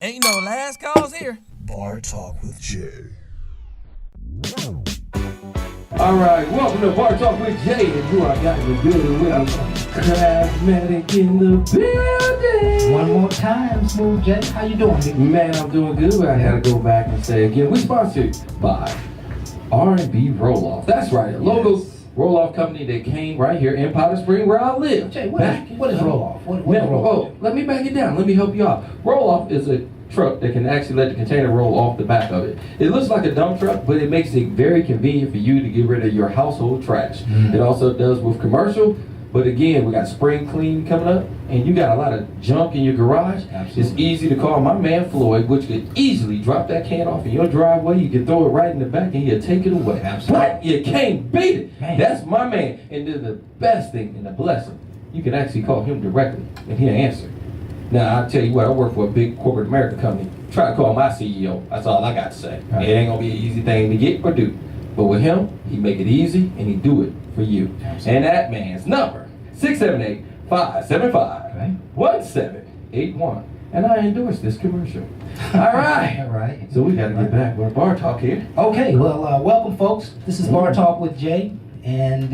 Ain't no last calls here. Bar Talk with Jay. All right, welcome to Bar Talk with Jay, and who I got in the building with me, Craftmatic in the building. One more time, Smooth Jay. How you doing, big Man, I'm doing good, but I gotta go back and say again, we sponsored by R&B Roll-Off. That's right, a local roll-off company that came right here in Powder Spring, where I live. Jay, what is roll-off? What is roll-off? Let me back it down. Let me help you out. Roll-off is a truck that can actually let the container roll off the back of it. It looks like a dump truck, but it makes it very convenient for you to get rid of your household trash. It also does with commercial, but again, we got spring clean coming up, and you got a lot of junk in your garage. Absolutely. It's easy to call my man Floyd, which could easily drop that can off in your driveway. You can throw it right in the back, and he'll take it away. Absolutely. But you can't beat it. Man. That's my man. And then the best thing and the blessing, you can actually call him directly, and he'll answer. Now, I'll tell you what, I work for a big corporate American company. Try to call my CEO. That's all I got to say. Right. It ain't going to be an easy thing to get or do. But with him, he make it easy, and he do it for you. Absolutely. And that man's number, 678-575-1781. And I endorse this commercial. All right. All right. So we got to get back with Bar Talk here. Okay, well, welcome, folks. This is Bar Talk with Jay, and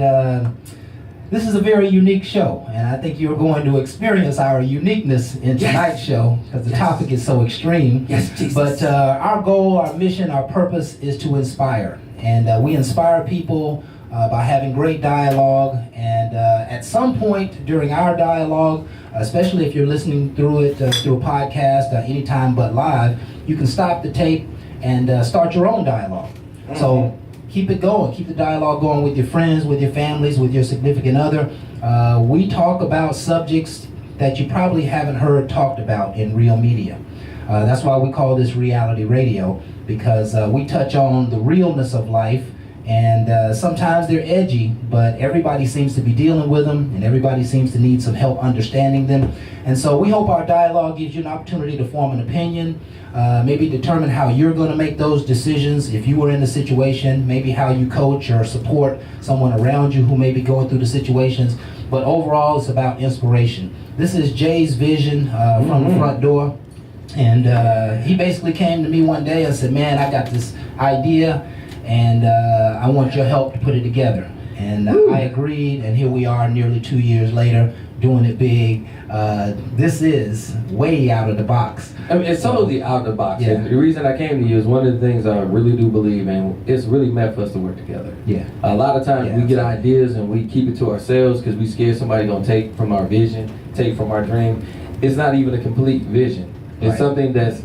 this is a very unique show, and I think you're going to experience our uniqueness in tonight's show because the topic is so extreme. Yes, Jesus. But our goal, our mission, our purpose is to inspire, and we inspire people by having great dialogue, and at some point during our dialogue, especially if you're listening through it through a podcast anytime but live, you can stop the tape and start your own dialogue. So keep it going. Keep the dialogue going with your friends, with your families, with your significant other. We talk about subjects that you probably haven't heard talked about in real media. That's why we call this reality radio, because we touch on the realness of life, and sometimes they're edgy, but everybody seems to be dealing with them, and everybody seems to need some help understanding them. And so we hope our dialogue gives you an opportunity to form an opinion, maybe determine how you're going to make those decisions if you were in the situation, maybe how you coach or support someone around you who may be going through the situations. But overall, it's about inspiration. This is Jay's vision from the front door. And he basically came to me one day and said, man, I got this idea, and I want your help to put it together. And I agreed, and here we are nearly 2 years later, doing it big. This is way out of the box. I mean, it's totally out of the box. Yeah. And the reason I came to you is one of the things I really do believe in. It's really meant for us to work together. Yeah. A lot of times Yeah, we get absolutely. ideas and we keep it to ourselves because we scared somebody gonna take from our vision, take from our dream. It's not even a complete vision. It's Right. something that's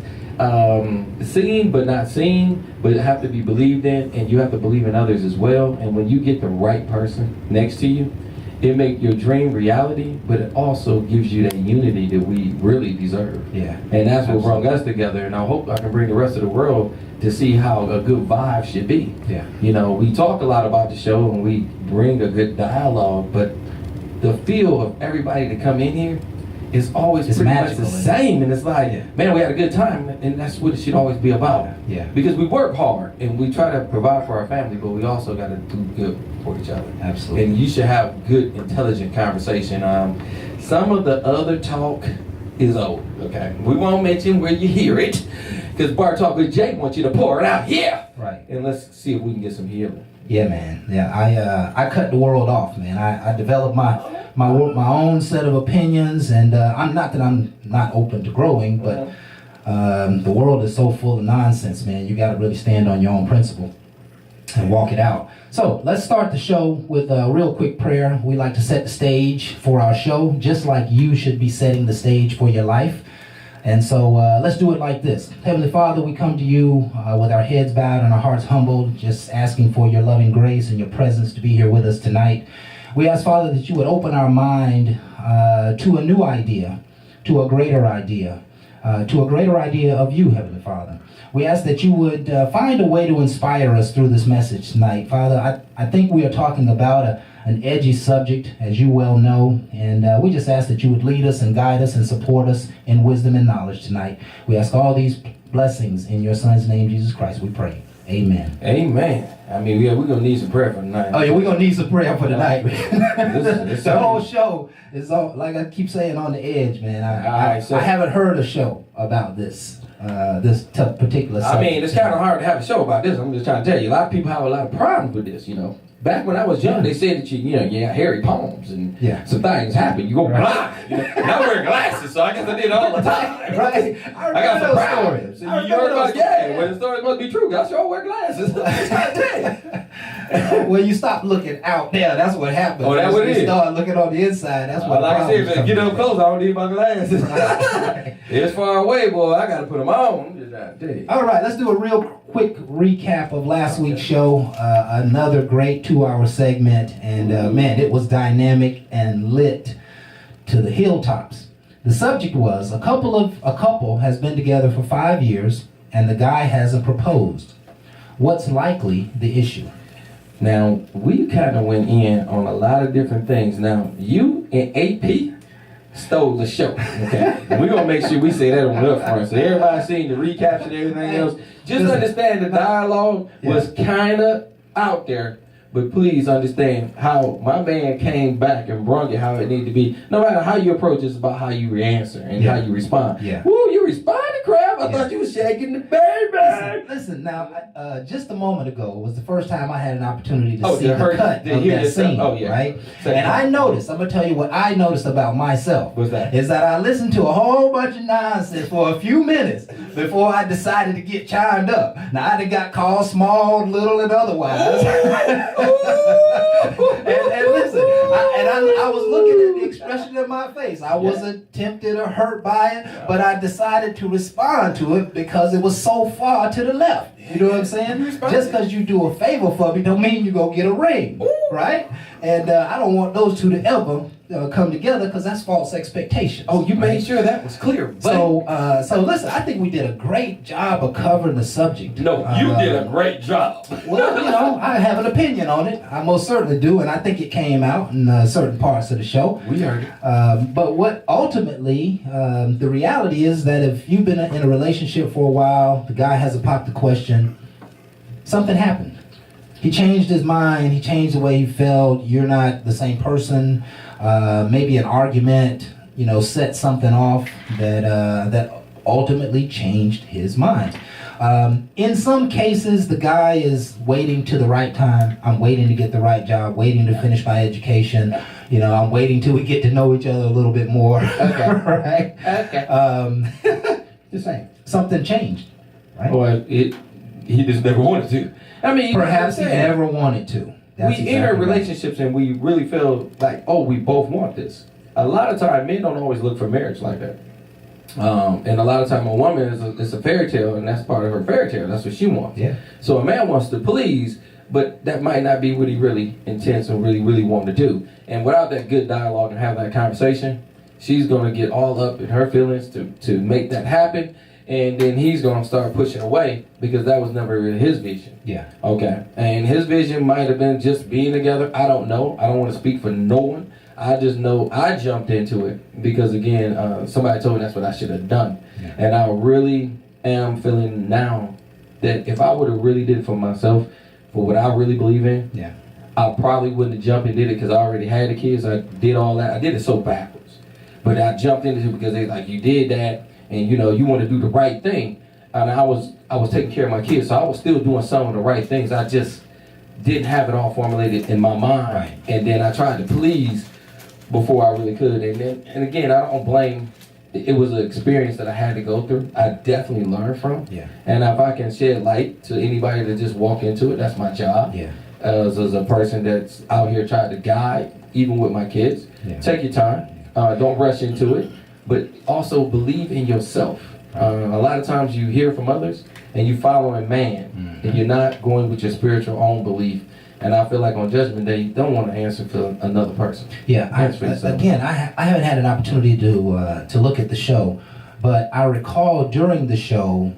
seen but not seen, but it have to be believed in, and you have to believe in others as well. And when you get the right person next to you, it makes your dream reality, but it also gives you that unity that we really deserve. Yeah. And that's what brought us together, and I hope I can bring the rest of the world to see how a good vibe should be. Yeah. You know, we talk a lot about the show and we bring a good dialogue, but the feel of everybody to come in here is always It's pretty magical, much the isn't it? same. And it's like, Yeah. man, we had a good time, and that's what it should always be about. Yeah. Because we work hard and we try to provide for our family, but we also got to do good for each other. Absolutely. And you should have good, intelligent conversation. Some of the other talk is old, okay? We won't mention where you hear it, because Bar Talk with Jake wants you to pour it out here. Right. And let's see if we can get some healing. Yeah, man. Yeah, I cut the world off, man. I developed my own set of opinions, and I'm not open to growing, but the world is so full of nonsense, man. You got to really stand on your own principle and walk it out. So let's start the show with a real quick prayer. We like to set the stage for our show, just like you should be setting the stage for your life. And so let's do it like this. Heavenly Father, we come to you with our heads bowed and our hearts humbled, just asking for your loving grace and your presence to be here with us tonight. We ask, Father, that you would open our mind to a new idea, to a greater idea of you, Heavenly Father. We ask that you would find a way to inspire us through this message tonight. Father, I think we are talking about an edgy subject, as you well know, and we just ask that you would lead us and guide us and support us in wisdom and knowledge tonight. We ask all these blessings in your Son's name, Jesus Christ, we pray. Amen. Amen. I mean, we're going to need some prayer for tonight. Oh yeah, we're going to need some prayer for tonight. This The whole show is, all, like I keep saying, on the edge, man. I haven't heard a show about this. particular subject. I mean, it's kind of hard to have a show about this. I'm just trying to tell you, a lot of people have a lot of problems with this, you know. Back when I was young, they said that you got hairy palms and some things happen. You go blind. You know? And I wear glasses, so I guess I did it all the time. Right. I got some problems. You heard about well, the story must be true. I sure wear glasses. Well, you stop looking out there. That's what happens. Oh, that's what it is. You start looking on the inside. That's what. Like I said, if I get up close, I don't need my glasses. Right. It's far away, boy. I got to put them on. Just trying to tell you. All right, let's do a real quick recap of last week's show. Another great 2-hour segment, and man, it was dynamic and lit to the hilltops. The subject was a couple has been together for 5 years, and the guy hasn't proposed. What's likely the issue? Now, we kind of went in on a lot of different things. Now, you and AP stole the show, okay? And we're going to make sure we say that on the upfront. So everybody seen the recaps and everything else. Just understand the dialogue was kind of out there. But please understand how my man came back and brought it how it needed to be. No matter how you approach it, it's about how you answer and how you respond. Yeah. Woo, you responded, crap. I thought you was shaking the baby. Listen, now, just a moment ago was the first time I had an opportunity to see to the cut of that scene, right? And I noticed, I'm going to tell you what I noticed about myself. What's that? Is that I listened to a whole bunch of nonsense for a few minutes before I decided to get chimed up. Now, I done got called small, little, and otherwise. and listen, I was looking at the expression in my face. I wasn't tempted or hurt by it, but I decided to respond to it because it was so far to the left. You know what I'm saying? Just because you do a favor for me don't mean you go get a ring, right? And I don't want those two to ever come together because that's false expectations. Oh, you made sure that was clear. Buddy. So listen, I think we did a great job of covering the subject. No, you did a great job. Well, I have an opinion on it. I most certainly do, and I think it came out in certain parts of the show. We heard it. But what ultimately, the reality is that if you've been in a relationship for a while, the guy hasn't popped the question, something happened. He changed his mind. He changed the way he felt. You're not the same person. Maybe an argument, set something off that ultimately changed his mind. In some cases, the guy is waiting to the right time. I'm waiting to get the right job, waiting to finish my education. I'm waiting till we get to know each other a little bit more. Okay. Right? Okay. Just saying, something changed, right? Well, he just never wanted to. I mean, perhaps he never wanted to. That's we enter relationships and we really feel like, we both want this. A lot of time, men don't always look for marriage like that. And a lot of time, a woman is a fairy tale, and that's part of her fairy tale. That's what she wants. Yeah. So a man wants to please, but that might not be what he really intends and really want to do. And without that good dialogue and have that conversation, she's going to get all up in her feelings to make that happen. And then he's going to start pushing away because that was never really his vision. Yeah. Okay. And his vision might have been just being together. I don't know. I don't want to speak for no one. I just know I jumped into it because, again, somebody told me that's what I should have done. Yeah. And I really am feeling now that if I would have really did it for myself, for what I really believe in, I probably wouldn't have jumped and did it because I already had the kids. I did all that. I did it so backwards. But I jumped into it because they like, you did that. And you want to do the right thing, and I was taking care of my kids, so I was still doing some of the right things. I just didn't have it all formulated in my mind, right. And then I tried to please before I really could. And again, I don't blame. It was an experience that I had to go through. I definitely learned from. Yeah. And if I can shed light to anybody that just walk into it, that's my job. Yeah. As a person that's out here trying to guide, even with my kids, take your time. Don't rush into it. But also believe in yourself. A lot of times you hear from others and you follow a man, and you're not going with your spiritual own belief. And I feel like on Judgment Day, you don't want to answer for another person. Yeah, I haven't had an opportunity to look at the show, but I recall during the show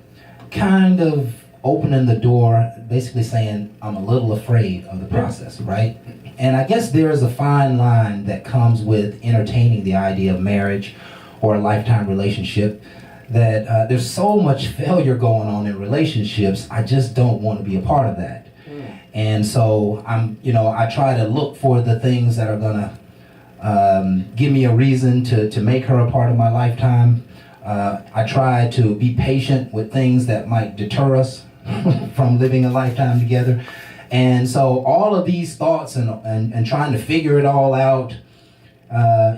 kind of opening the door, basically saying, I'm a little afraid of the process, right? And I guess there is a fine line that comes with entertaining the idea of marriage or a lifetime relationship, that there's so much failure going on in relationships. I just don't want to be a part of that. And so I try to look for the things that are gonna give me a reason to make her a part of my lifetime. I try to be patient with things that might deter us from living a lifetime together. And so all of these thoughts and trying to figure it all out,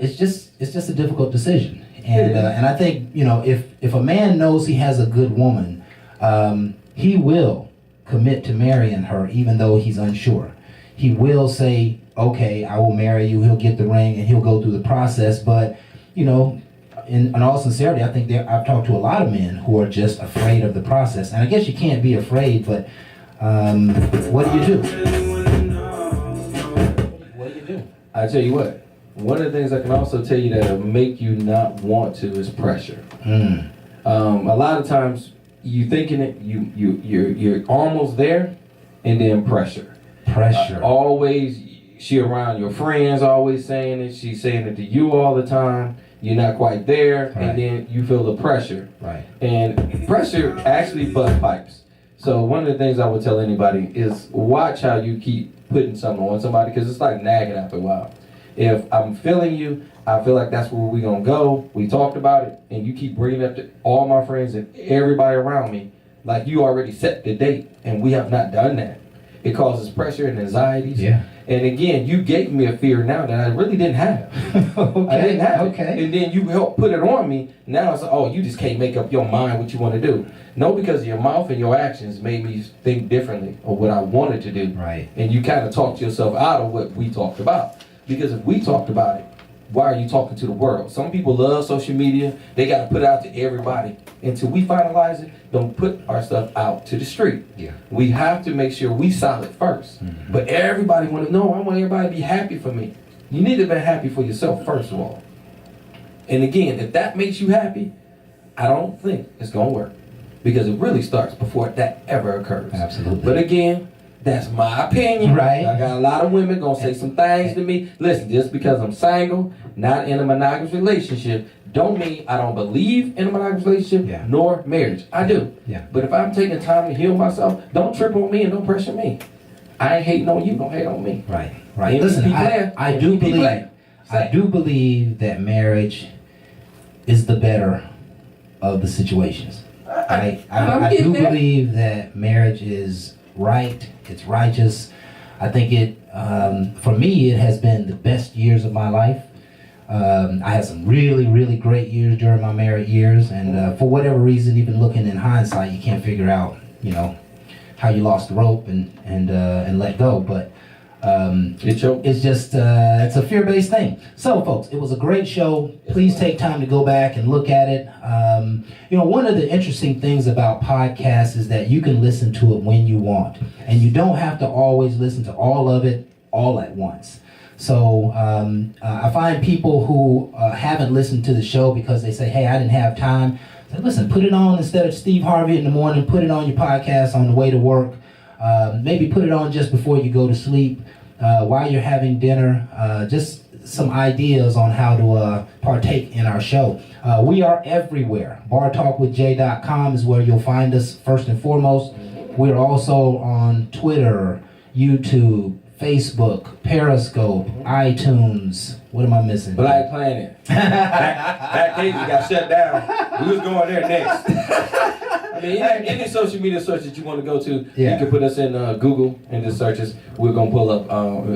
it's just a difficult decision. And I think, if a man knows he has a good woman, he will commit to marrying her even though he's unsure. He will say, okay, I will marry you. He'll get the ring and he'll go through the process. But, in all sincerity, I think I've talked to a lot of men who are just afraid of the process. And I guess you can't be afraid, but what do you do? What do you do? I tell you what, one of the things I can also tell you that'll make you not want to is pressure. A lot of times you thinking it, you're almost there, and then pressure. Always, she around your friends, always saying it. She's saying it to you all the time. You're not quite there, Right. and then you feel the pressure. Right. And pressure actually busts pipes. So one of the things I would tell anybody is watch how you keep putting something on somebody, because it's like nagging after a while. If I'm feeling you, I feel like that's where we're going to go. We talked about it, and you keep bringing it up to all my friends and everybody around me, like you already set the date, and we have not done that. It causes pressure and anxieties. Yeah. And again, you gave me a fear now that I really didn't have. Okay. I didn't have Okay. it. And then you helped put it on me. Now it's like, oh, you just can't make up your mind what you want to do. No, because your mouth and your actions made me think differently of what I wanted to do. Right. And you kind of talked yourself out of what we talked about. Because if we talked about it, why are you talking to the world? Some people love social media. They got to put it out to everybody. Until we finalize it, don't put our stuff out to the street. Yeah. We have to make sure we solid first. Mm-hmm. But everybody want to know. I want everybody to be happy for me. You need to be happy for yourself first of all. And again, if that makes you happy, I don't think it's going to work. Because it really starts before that ever occurs. Absolutely. But again, that's my opinion. Right. I got a lot of women going to say some things to me. Listen, just because I'm single, not in a monogamous relationship, don't mean I don't believe in a monogamous relationship, Yeah. nor marriage. I do. Yeah. But if I'm taking time to heal myself, don't trip on me and don't pressure me. I ain't hating on you, don't hate on me. Right. Right. MVP Listen, player. I do MVP believe player. I do believe that marriage is the better of the situations. I do believe that marriage is right. It's righteous. I think it, for me, it has been the best years of my life. I had some really, really great years during my married years, and for whatever reason, even looking in hindsight, you can't figure out, how you lost the rope and let go. But it's just it's a fear-based thing. So, folks, it was a great show. Please take time to go back and look at it. One of the interesting things about podcasts is that you can listen to it when you want, and you don't have to always listen to all of it all at once. So I find people who haven't listened to the show because they say, hey, I didn't have time. So listen, put it on instead of Steve Harvey in the morning. Put it on your podcast on the way to work. Maybe put it on just before you go to sleep, while you're having dinner. Just some ideas on how to partake in our show. We are everywhere. BarTalkWithJ.com is where you'll find us first and foremost. We're also on Twitter, YouTube, Facebook, Periscope, iTunes. What am I missing? Black Planet. Backstage got shut down. We was going there next. I mean, any social media search that you want to go to, you can put us in Google and just search us. We're going to pull up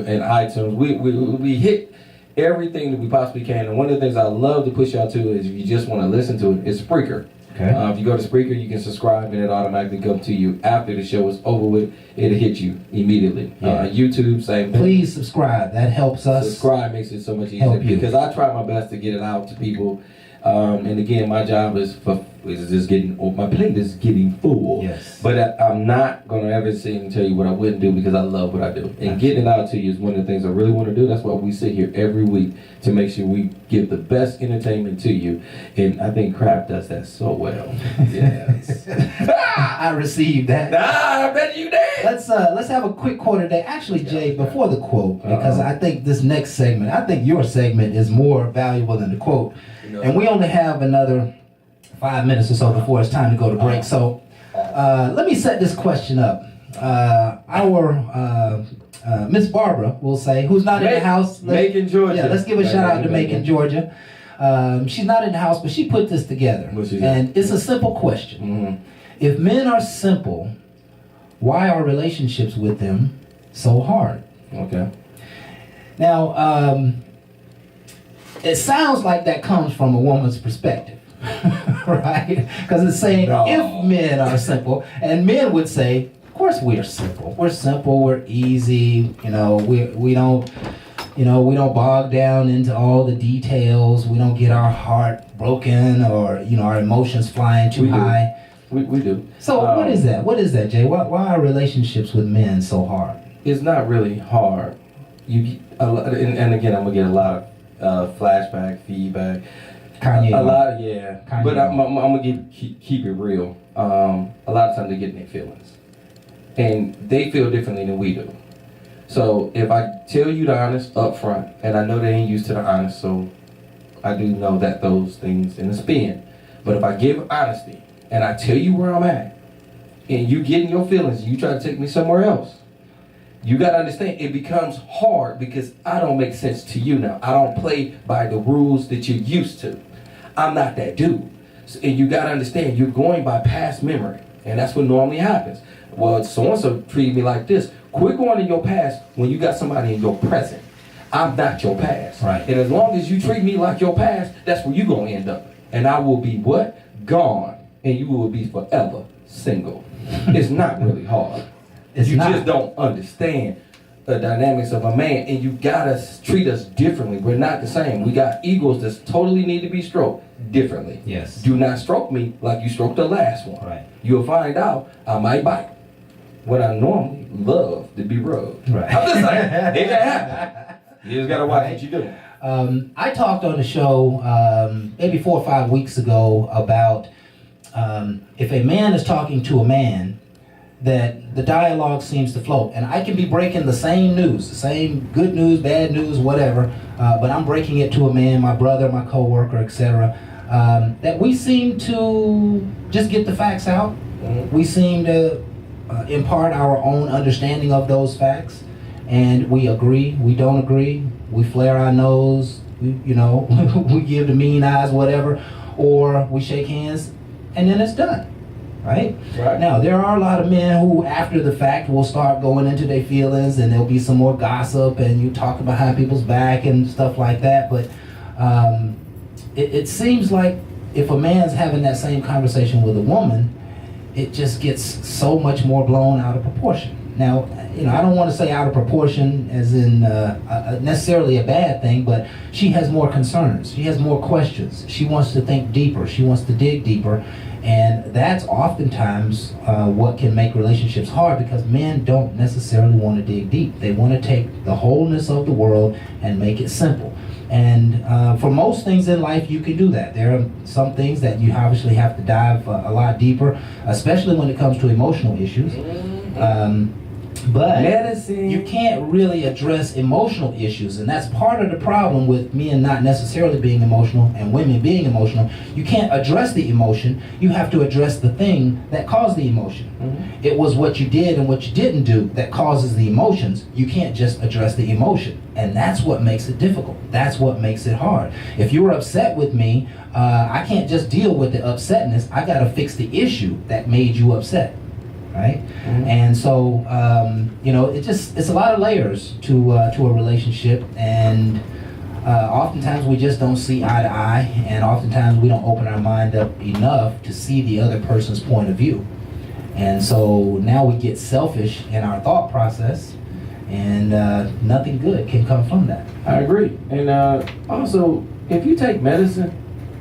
in iTunes. We hit everything that we possibly can. And one of the things I love to push y'all to is if you just want to listen to it, is Spreaker. Okay. If you go to Spreaker, you can subscribe and it automatically comes to you after the show is over with. It'll hit you immediately. Yeah. YouTube, same thing. Please subscribe. That helps us. Subscribe makes it so much easier because I try my best to get it out to people. And again, my job is just getting, my plate is getting full. Yes. But I'm not going to ever sit and tell you what I wouldn't do because I love what I do. And getting it out to you is one of the things I really want to do. That's why we sit here every week to make sure we give the best entertainment to you. And I think Kraft does that so well. Yes. I received that. I bet you did. Let's have a quick quote today. Actually, Jay, before the quote, because I think this next segment, I think your segment is more valuable than the quote. And we only have another 5 minutes or so before it's time to go to break. So let me set this question up. Our Miss Barbara, we'll say, who's not in the house. Macon, Georgia. Yeah, let's give a shout out to Macon, Georgia. She's not in the house, but she put this together. And it's a simple question. Mm-hmm. If men are simple, why are relationships with them so hard? Okay. Now, it sounds like that comes from a woman's perspective, right? Because it's saying if men are simple, and men would say, of course we are simple. We're simple. We're easy. We don't. We don't bog down into all the details. We don't get our heart broken or our emotions flying too high. We do. So what is that? What is that, Jay? Why are relationships with men so hard? It's not really hard. And again, I'm gonna get a lot of flashback, feedback. Kanye. A lot, yeah. Kanye. But I'm gonna keep it real. A lot of times they get in their feelings, and they feel differently than we do. So if I tell you the honest up front, and I know they ain't used to the honest, so I do know that those things in the spin. But if I give honesty and I tell you where I'm at, and you get in your feelings, and you try to take me somewhere else, you gotta understand it becomes hard because I don't make sense to you now. I don't play by the rules that you're used to. I'm not that dude. And you gotta understand you're going by past memory, and that's what normally happens. Well, so-and-so treated me like this. Quit going in your past when you got somebody in your present. I'm not your past. Right. And as long as you treat me like your past, that's where you're going to end up. And I will be what? Gone. And you will be forever single. It's not really hard. You just don't understand the dynamics of a man. And you got to treat us differently. We're not the same. We got egos that totally need to be stroked differently. Yes. Do not stroke me like you stroked the last one. Right. You'll find out I might bite. What I normally love to be rubbed. Right. I'm just saying, it can happen. You just gotta watch what you do. I talked on the show maybe 4 or 5 weeks ago about if a man is talking to a man, that the dialogue seems to float. And I can be breaking the same news, the same good news, bad news, whatever, but I'm breaking it to a man, my brother, my coworker, etc. That we seem to just get the facts out. Mm-hmm. We seem to impart our own understanding of those facts, and we agree, we don't agree, we flare our nose, we give the mean eyes, whatever, or we shake hands, and then it's done, right? Now, there are a lot of men who, after the fact, will start going into their feelings, and there'll be some more gossip, and you talk behind people's back and stuff like that, but it seems like if a man's having that same conversation with a woman, it just gets so much more blown out of proportion. Now, I don't want to say out of proportion as in necessarily a bad thing, but she has more concerns. She has more questions. She wants to think deeper. She wants to dig deeper. And that's oftentimes what can make relationships hard, because men don't necessarily want to dig deep. They want to take the wholeness of the world and make it simple. And for most things in life, you can do that. There are some things that you obviously have to dive a lot deeper, especially when it comes to emotional issues. But medicine. You can't really address emotional issues, and that's part of the problem with men not necessarily being emotional and women being emotional. You can't address the emotion. You have to address the thing that caused the emotion. Mm-hmm. It was what you did and what you didn't do that causes the emotions. You can't just address the emotion, and that's what makes it difficult. That's what makes it hard. If you were upset with me, I can't just deal with the upsetness. I got to fix the issue that made you upset. Right? Mm-hmm. And so, it's a lot of layers to a relationship, and oftentimes we just don't see eye to eye, and oftentimes we don't open our mind up enough to see the other person's point of view. And so now we get selfish in our thought process, and nothing good can come from that. I agree. And also, if you take medicine,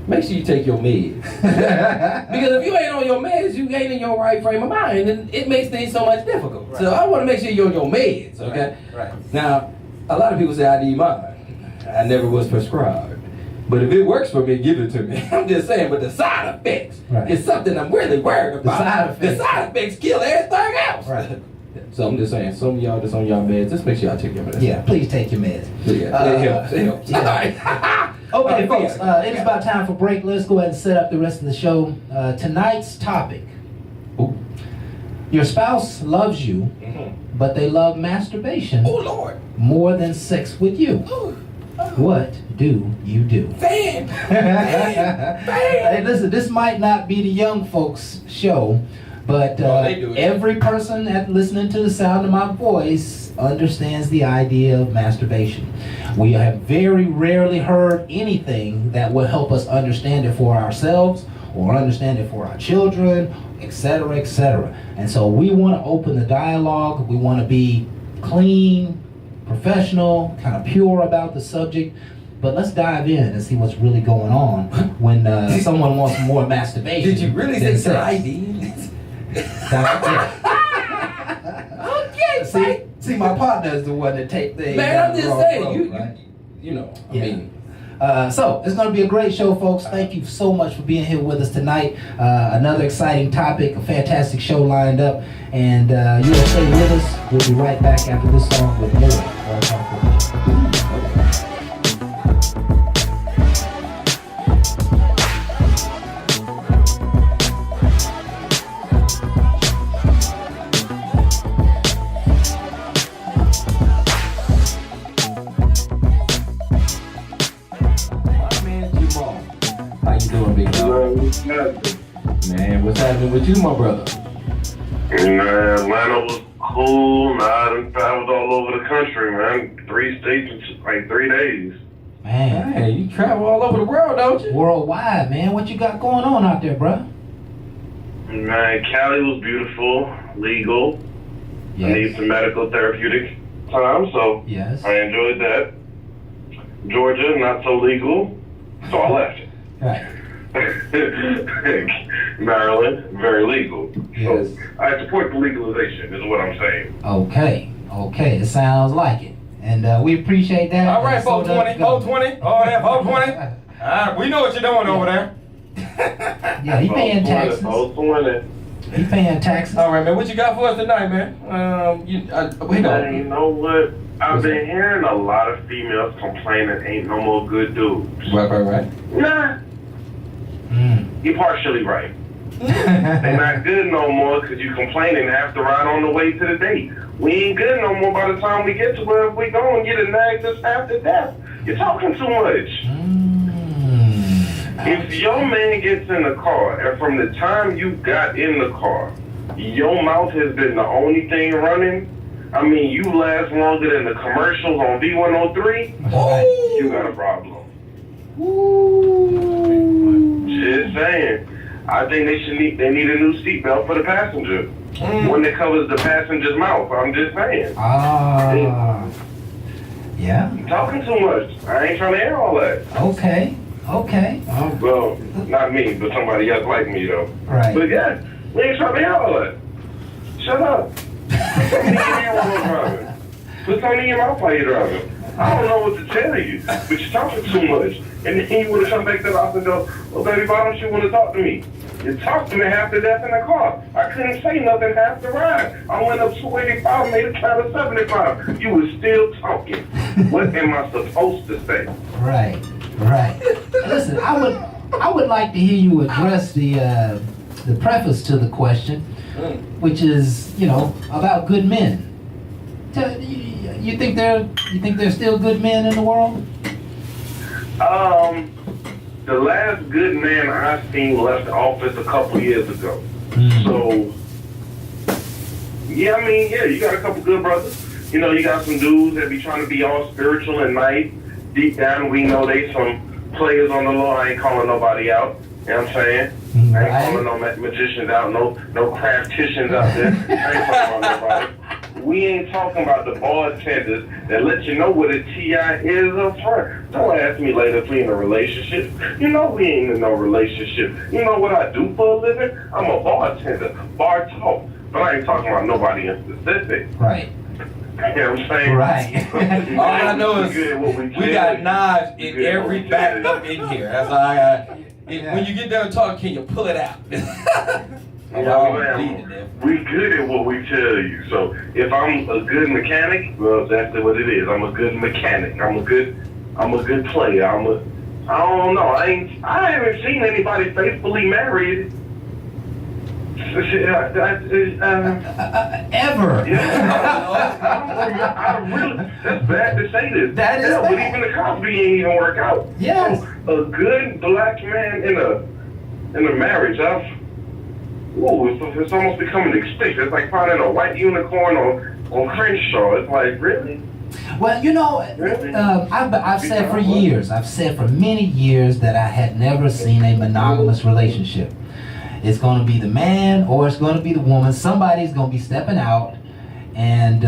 make sure you take your meds. Because if you ain't on your meds, you ain't in your right frame of mind, and it makes things so much difficult. Right. So I want to make sure you're on your meds, okay? Right. Now, a lot of people say I need mine. I never was prescribed. But if it works for me, give it to me. I'm just saying, but the side effects is something I'm really worried about. The side effects kill everything else. Right. So I'm just saying, some of y'all that's on y'all meds, just make sure y'all take your medicine. Yeah, please take your meds. It helps. It helps. Yeah. All right. Okay, folks, it is about time for break. Let's go ahead and set up the rest of the show. Tonight's topic. Ooh. Your spouse loves you, but they love masturbation oh, Lord. more than sex with you. Ooh. What do you do? Fan! Hey, listen, this might not be the young folks show, but they do it. every person that listening to the sound of my voice understands the idea of masturbation. We have very rarely heard anything that will help us understand it for ourselves or understand it for our children, etc., etc. And so we want to open the dialogue. We want to be clean, professional, kind of pure about the subject. But let's dive in and see what's really going on when someone wants more masturbation. Did you really than say sex. ID? Okay, see, my partner is the one that take things. Man, I'm just wrong saying, road, right? you know, I Yeah. mean, So it's going to be a great show, folks. Thank you so much for being here with us tonight. Another exciting topic, a fantastic show lined up, and you'll stay with us. We'll be right back after this song with more All Talk with Jay. How you doing, big dog? Man, what's happening with you, my brother? Man, Atlanta was cool. Now I done traveled all over the country, man. 3 states in like 3 days. Man, Hey, you travel all over the world, don't you? worldwide, man. What you got going on out there, bro? Man, Cali was beautiful, legal. I need some medical therapeutic time, so Yes. I enjoyed that. Georgia, not so legal, so I left. Right. Maryland, very legal. Yes. So I support the legalization, is what I'm saying. Okay. It sounds like it. And we appreciate that. All right, And so does 420, the government. 420, all that, 420. We know what you're doing over there. Yeah, he paying taxes. He paying taxes. All right, man, what you got for us tonight, man? Wait Man, you on. know what? I've been hearing a lot of females complaining ain't no more good dudes. Right. Nah, you're partially right. They not good no more because you complaining half the ride on the way to the date. We ain't good no more by the time we get to where we go and get a nag just after death. You're talking too much. If your man gets in the car and from the time you got in the car, your mouth has been the only thing running, I mean, you last longer than the commercials on V103, you got a problem. Just saying. I think they need a new seatbelt for the passenger. One that covers the passenger's mouth. I'm just saying. Yeah. You're talking too much. I ain't trying to hear all that. Okay. Well, not me, but somebody else like me, though. Right. But yeah, we ain't trying to hear all that. Shut up. Put something in your mouth while you're driving. Put something in your mouth while you're driving. I don't know what to tell you, but you're talking too much. And then you would have come back to the house and go, well, baby, why don't you want to talk to me? You talked to me half to death in the car. I couldn't say nothing half the ride. I went up 285, made a count of 75. You were still talking. What am I supposed to say? Right. Listen, I would like to hear you address the preface to the question, which is, about good men. You think there's still good men in the world? The last good man I seen left office a couple years ago. So, yeah, you got a couple good brothers. You got some dudes that be trying to be all spiritual and nice. Deep down, we know they some players on the law. I ain't calling nobody out. You know what I'm saying? I ain't calling no magicians out, no crafticians out there. I ain't talking about nobody. We ain't talking about the bartenders that let you know what a TI is up front. Don't ask me later if we in a relationship. You know we ain't in no relationship. You know what I do for a living? I'm a bartender, bar talk. But I ain't talking about nobody in specific. Right. You know what I'm saying? Right. All I know is we got knives in every back up in here. That's all I got. When you get done talking, can you pull it out? We good at what we tell you. So if I'm a good mechanic, well, that's what it is. I'm a good mechanic. I'm a good player. I don't know. I haven't seen anybody faithfully married Ever. Yeah, I really, that's bad to say this. That is Hell, but bad. even the Cosby ain't even work out. Yes. So, a good black man in a marriage, it's almost becoming extinct. It's like finding a white unicorn on Crenshaw. It's like, really? Well, you know, Really? I've said for years, I've said for many years that I had never seen a monogamous relationship. It's going to be the man or it's going to be the woman. Somebody's going to be stepping out, and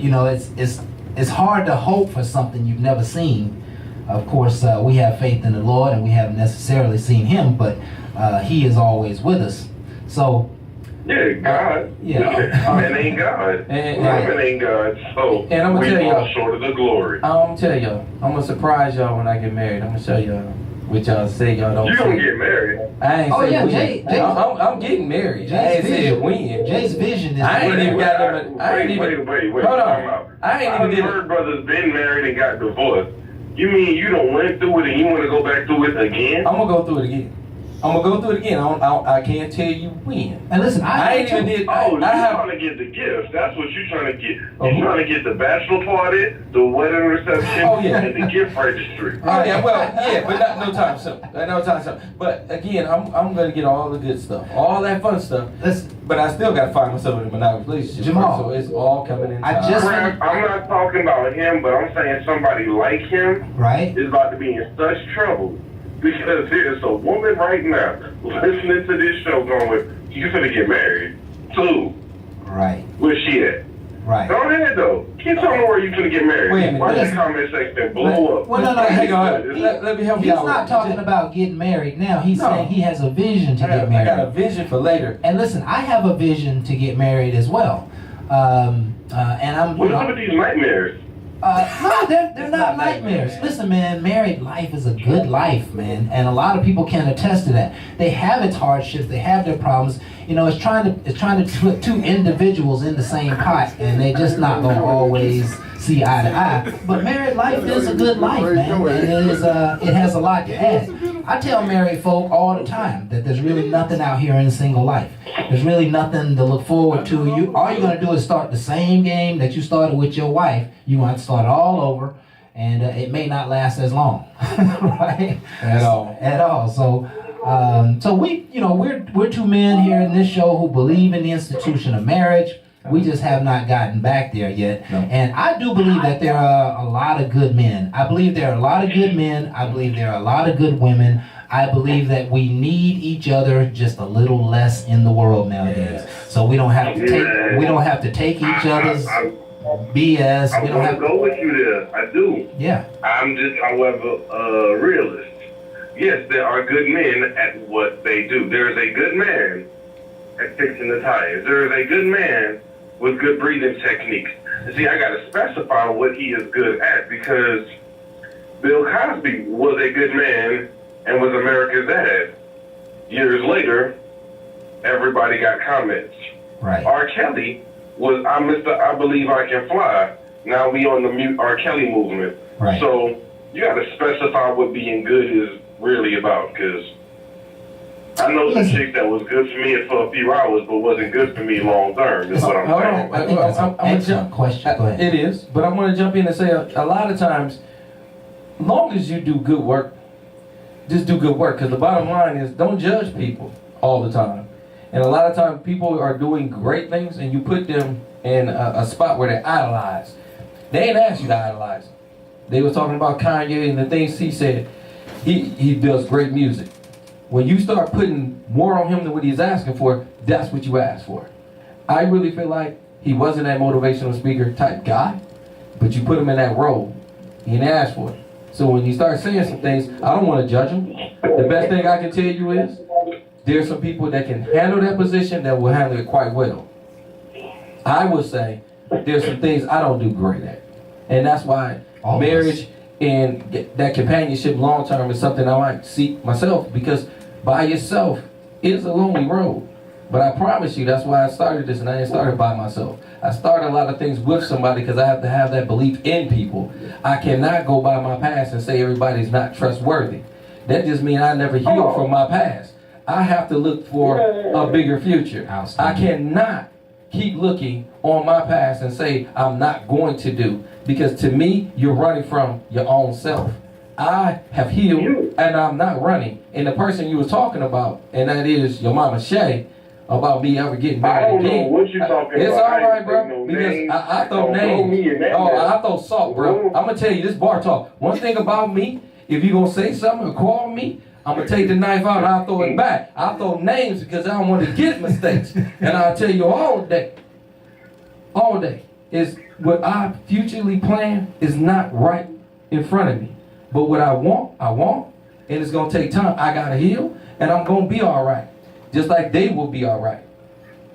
you know, it's hard to hope for something you've never seen. Of course, we have faith in the Lord, and we haven't necessarily seen Him, but He is always with us. So. Yeah, God. Man ain't God. Woman ain't God. So and I'm gonna we tell fall y'all, short of the glory. I'm gonna tell y'all, I'm gonna surprise y'all when I get married. I'm gonna show y'all what y'all say y'all don't You say. gonna get married? I ain't Oh, say yeah, when. Jay- I'm getting married. I ain't said when. Jay's vision is. I ain't even got them. I ain't Wait, even. wait. Hold Time on. out. I ain't even did heard it. brothers been married and got divorced. You mean you don't went through it and you want to go back through it again? I'm gonna go through it again. I'm gonna go through it again. I can't tell you when. And listen, I ain't even did. Oh, you're I have. trying to get the gifts. That's what you're trying to get. You're Oh. trying to get the bachelor party, the wedding reception, Oh, yeah. and the gift registry. Oh yeah, well, yeah, but not no time soon. No time soon. But again, I'm gonna get all the good stuff, all that fun stuff. Listen, But I still gotta find myself in a monogamous relationship. Jamal, so it's all coming in. I time. just- I'm not talking about him, but I'm saying somebody like him right? is about to be in such trouble because there's a woman right now listening to this show going, "You finna get married too." Right. Where's she at? Right. Go ahead though. Keep telling me where you finna get married. Wait a minute. Watch the Listen. comment section blow up. Well, no, Hang on. He- Let me help He's you out. not with talking it. about getting married now. He's No. saying he has a vision to get I got a married. vision for later. And listen, I have a vision to get married as well. And I'm, you What's know, up with these nightmares? no, they're not nightmares. Listen, man, married life is a good life, man, and a lot of people can attest to that. They have its hardships, they have their problems. You know, it's trying to put two individuals in the same pot, and they just not gonna always see eye to eye. But married life is a good life, man. It has a lot to add. I tell married folk all the time that there's really nothing out here in single life. There's really nothing to look forward to. All you're gonna do is start the same game that you started with your wife. You want to start all over, and it may not last as long, right? At all. At all. So we're two men here in this show who believe in the institution of marriage. We just have not gotten back there yet. No. And I do believe that there are a lot of good men. I believe there are a lot of good men. I believe there are a lot of good women. I believe that we need each other just a little less in the world nowadays. So we don't have to take each other's BS. I'm We don't gonna have go with you there. I do. yeah. I'm just, however, a realist. Yes, there are good men at what they do. There is a good man at fixing the tires. There is a good man with good breathing techniques. And see, I gotta specify what he is good at because Bill Cosby was a good man and was America's dad. Years later, everybody got comments. Right. R. Kelly was I Believe I Can Fly. Now we on the R. Kelly movement. Right. So you got to specify what being good is really about, because I know some chicks that was good for me for a few hours, but wasn't good for me long term. Is what I'm Hold saying. on. I think that's an excellent question. Go ahead. It is, but I want to jump in and say a lot of times, long as you do good work, just do good work. Because the bottom line is, don't judge people all the time. And a lot of times, people are doing great things, and you put them in a spot where they're idolized. They ain't asked you to idolize them. They were talking about Kanye and the things he said. He does great music. When you start putting more on him than what he's asking for, that's what you ask for. I really feel like he wasn't that motivational speaker type guy, but you put him in that role. He didn't ask for it. So when you start saying some things, I don't want to judge him. The best thing I can tell you is, there's some people that can handle that position that will handle it quite well. I would say there's some things I don't do great at. And that's why marriage and that companionship long term is something I might seek myself, because by yourself is a lonely road. But I promise you, that's why I started this, and I didn't start it by myself. I started a lot of things with somebody because I have to have that belief in people. I cannot go by my past and say everybody's not trustworthy. That just means I never healed from my past. I have to look for a bigger future. I Outstanding. cannot keep looking on my past and say I'm not going to do, because to me, you're running from your own self. I have healed and I'm not running. And the person you was talking about, and that is your mama Shay, about me ever getting I married don't know again. what you talking It's about. all right, bro. No Because names. I throw Don't throw me in names. that Oh, mess. I throw salt, bro. I'm gonna tell you this bar talk. One thing about me, if you gonna say something or call me, I'm gonna take the knife out and I'll throw it back. I'll throw names because I don't want to get mistakes. And I'll tell you all day, is what I futurely plan is not right in front of me. But what I want, and it's gonna take time. I gotta heal, and I'm gonna be all right, just like they will be all right.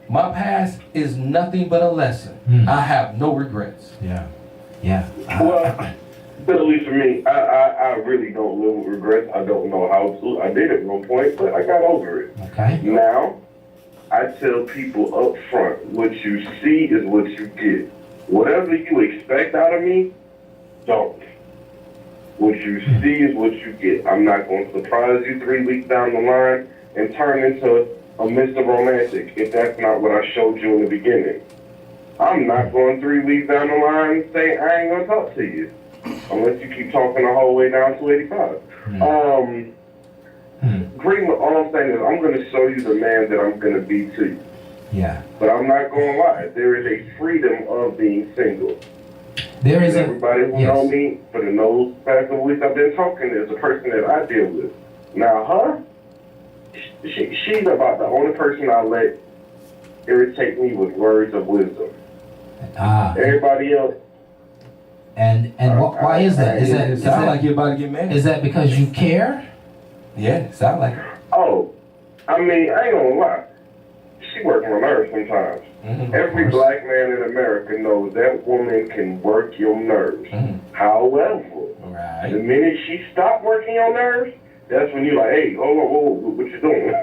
My past is nothing but a lesson. I have no regrets. Yeah. Yeah. Well, at least for me, I really don't live with regrets. I don't know how to. I did at one point, but I got over it. Okay. Now, I tell people up front, what you see is what you get. Whatever you expect out of me, don't. What you see is what you get. I'm not going to surprise you 3 weeks down the line and turn into a Mr. Romantic if that's not what I showed you in the beginning. I'm not going 3 weeks down the line and say I ain't going to talk to you unless you keep talking the whole way down to 85. Pretty much all I'm saying is I'm going to show you the man that I'm going to be to you. Yeah. But I'm not going to lie. There is a freedom of being single. There is Everybody who know me for the past couple weeks I've been talking is a person that I deal with. Now, her, she's about the only person I let irritate me with words of wisdom. Everybody else. And why is that? It sounds like you're about to get married. Is that because you care? Yeah, it sounds like it. Oh, I mean, I ain't gonna lie. She works my nerves sometimes. Every black man in America knows that woman can work your nerves. However, the minute she stopped working your nerves, that's when you're like, hey, hold on, what you doing?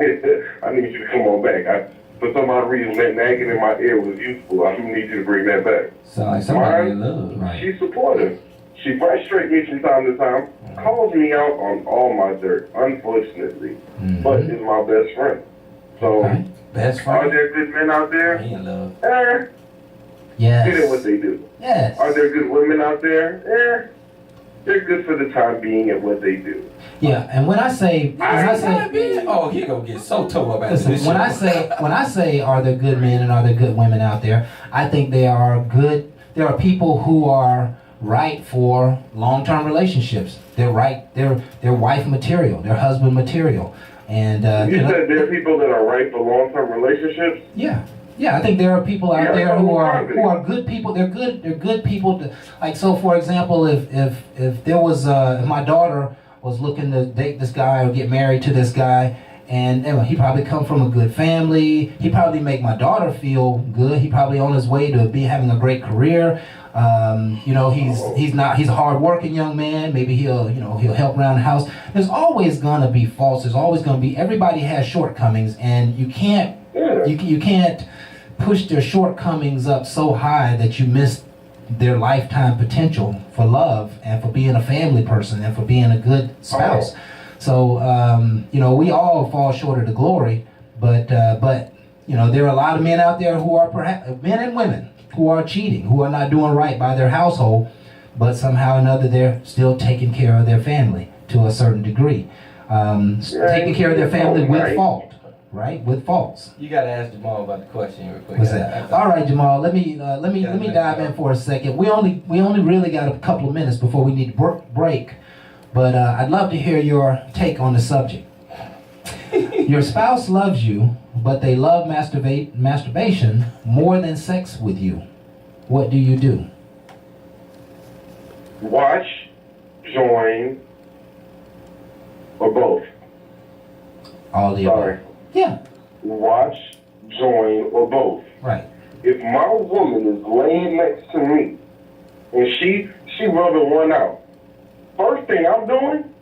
I need you to come on back. For some odd reason, that nagging in my ear was useful. I need you to bring that back. Sound like somebody in love. Right. She's supportive. She frustrates me from time to time, calls me out on all my dirt, unfortunately, but is my best friend. So, best friend. Are there good men out there? He in love. Yes. Get in what they do. Yes. Are there good women out there? They're good for the time being at what they do. Yeah, and when I say, oh, he gonna get so toe up after listen, this when I say, are there good men and are there good women out there? I think they are good. There are people who are right for long-term relationships. They're right. They're wife material. They're husband material. And you said there are people that are right for long-term relationships. Yeah. Yeah, I think there are people out there who are good people. They're good people. Like, so for example, if there was if my daughter was looking to date this guy or get married to this guy, and he probably come from a good family. He probably make my daughter feel good. He probably on his way to be having a great career. He's a hard-working young man. Maybe he'll help around the house. There's always gonna be faults. There's always gonna be. Everybody has shortcomings, and you can't push their shortcomings up so high that you miss their lifetime potential for love and for being a family person and for being a good spouse. So we all fall short of the glory, but there are a lot of men out there who are perhaps men and women who are cheating, who are not doing right by their household, but somehow or another they're still taking care of their family to a certain degree, taking care of their family with fault. Right, with faults. You gotta ask Jamal about the question real quick. What's that? All right, Jamal. Let me dive in for a second. We only really got a couple of minutes before we need to break, but I'd love to hear your take on the subject. Your spouse loves you, but they love masturbation more than sex with you. What do you do? Watch, join, or both. All the above. Yeah. Watch, join, or both. Right. If my woman is laying next to me and she rubbing one out, first thing I'm doing,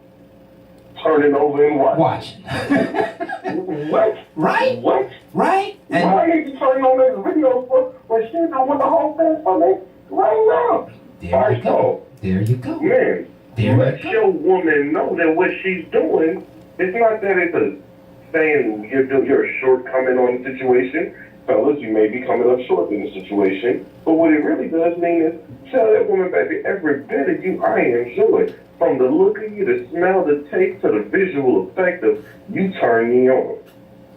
turning over and watching. What? Right? What? Right? And I need to turn on this video for when she's doing the whole thing for me right now. There you go. There you go. Man, let your woman know that what she's doing, it's not that it's a saying you're a shortcoming on the situation. Fellas, you may be coming up short in the situation. But what it really does mean is tell that woman, baby, every bit of you I enjoy. From the look of you, the smell, the taste, to the visual effect of you turn me on.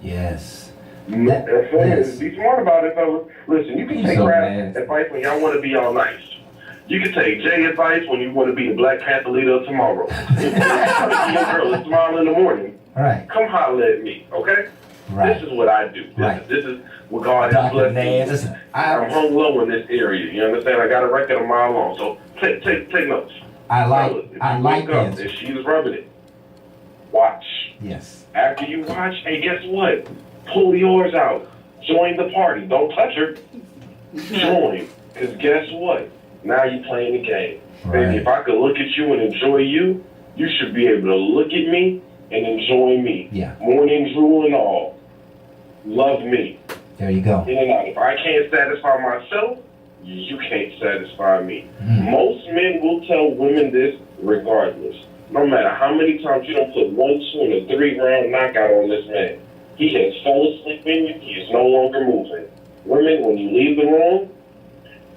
Yes. Yes. Be smart about it, fellas. Listen, you can take crap advice when y'all want to be all nice. You can take Jay advice when you want to be the Black Panther leader of tomorrow. If you want to be your girl and smile in the morning, right. Come holler at me, okay? Right. This is what I do. This is what God has blessed me. Listen, I'm home low in this area. You understand? I got a record a mile long. So take notes. I like this. If she's rubbing it, watch. Yes. After you watch, hey, guess what? Pull yours out. Join the party. Don't touch her. Join. Because guess what? Now you're playing the game. Right. Baby, if I could look at you and enjoy you, you should be able to look at me and enjoy me. Yeah. Morning drool and all. Love me. There you go. In and out. If I can't satisfy myself, you can't satisfy me. Most men will tell women this regardless. No matter how many times you don't put 1, 2, and a 3-round knockout on this man. He has fell asleep in you. He is no longer moving. Women, when you leave the room,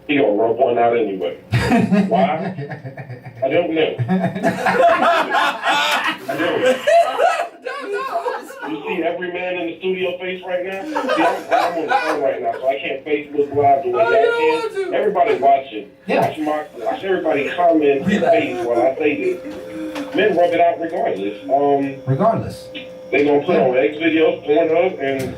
he gonna rub one out anyway. Why? I don't know. I don't know. You see every man in the studio face right now? See, I'm on the phone right now, so I can't Facebook Live the way y'all can. Everybody watching. Yeah. Watch everybody comment and face while I say this. Men rub it out regardless. Regardless. They gonna put on X videos, Pornhub, and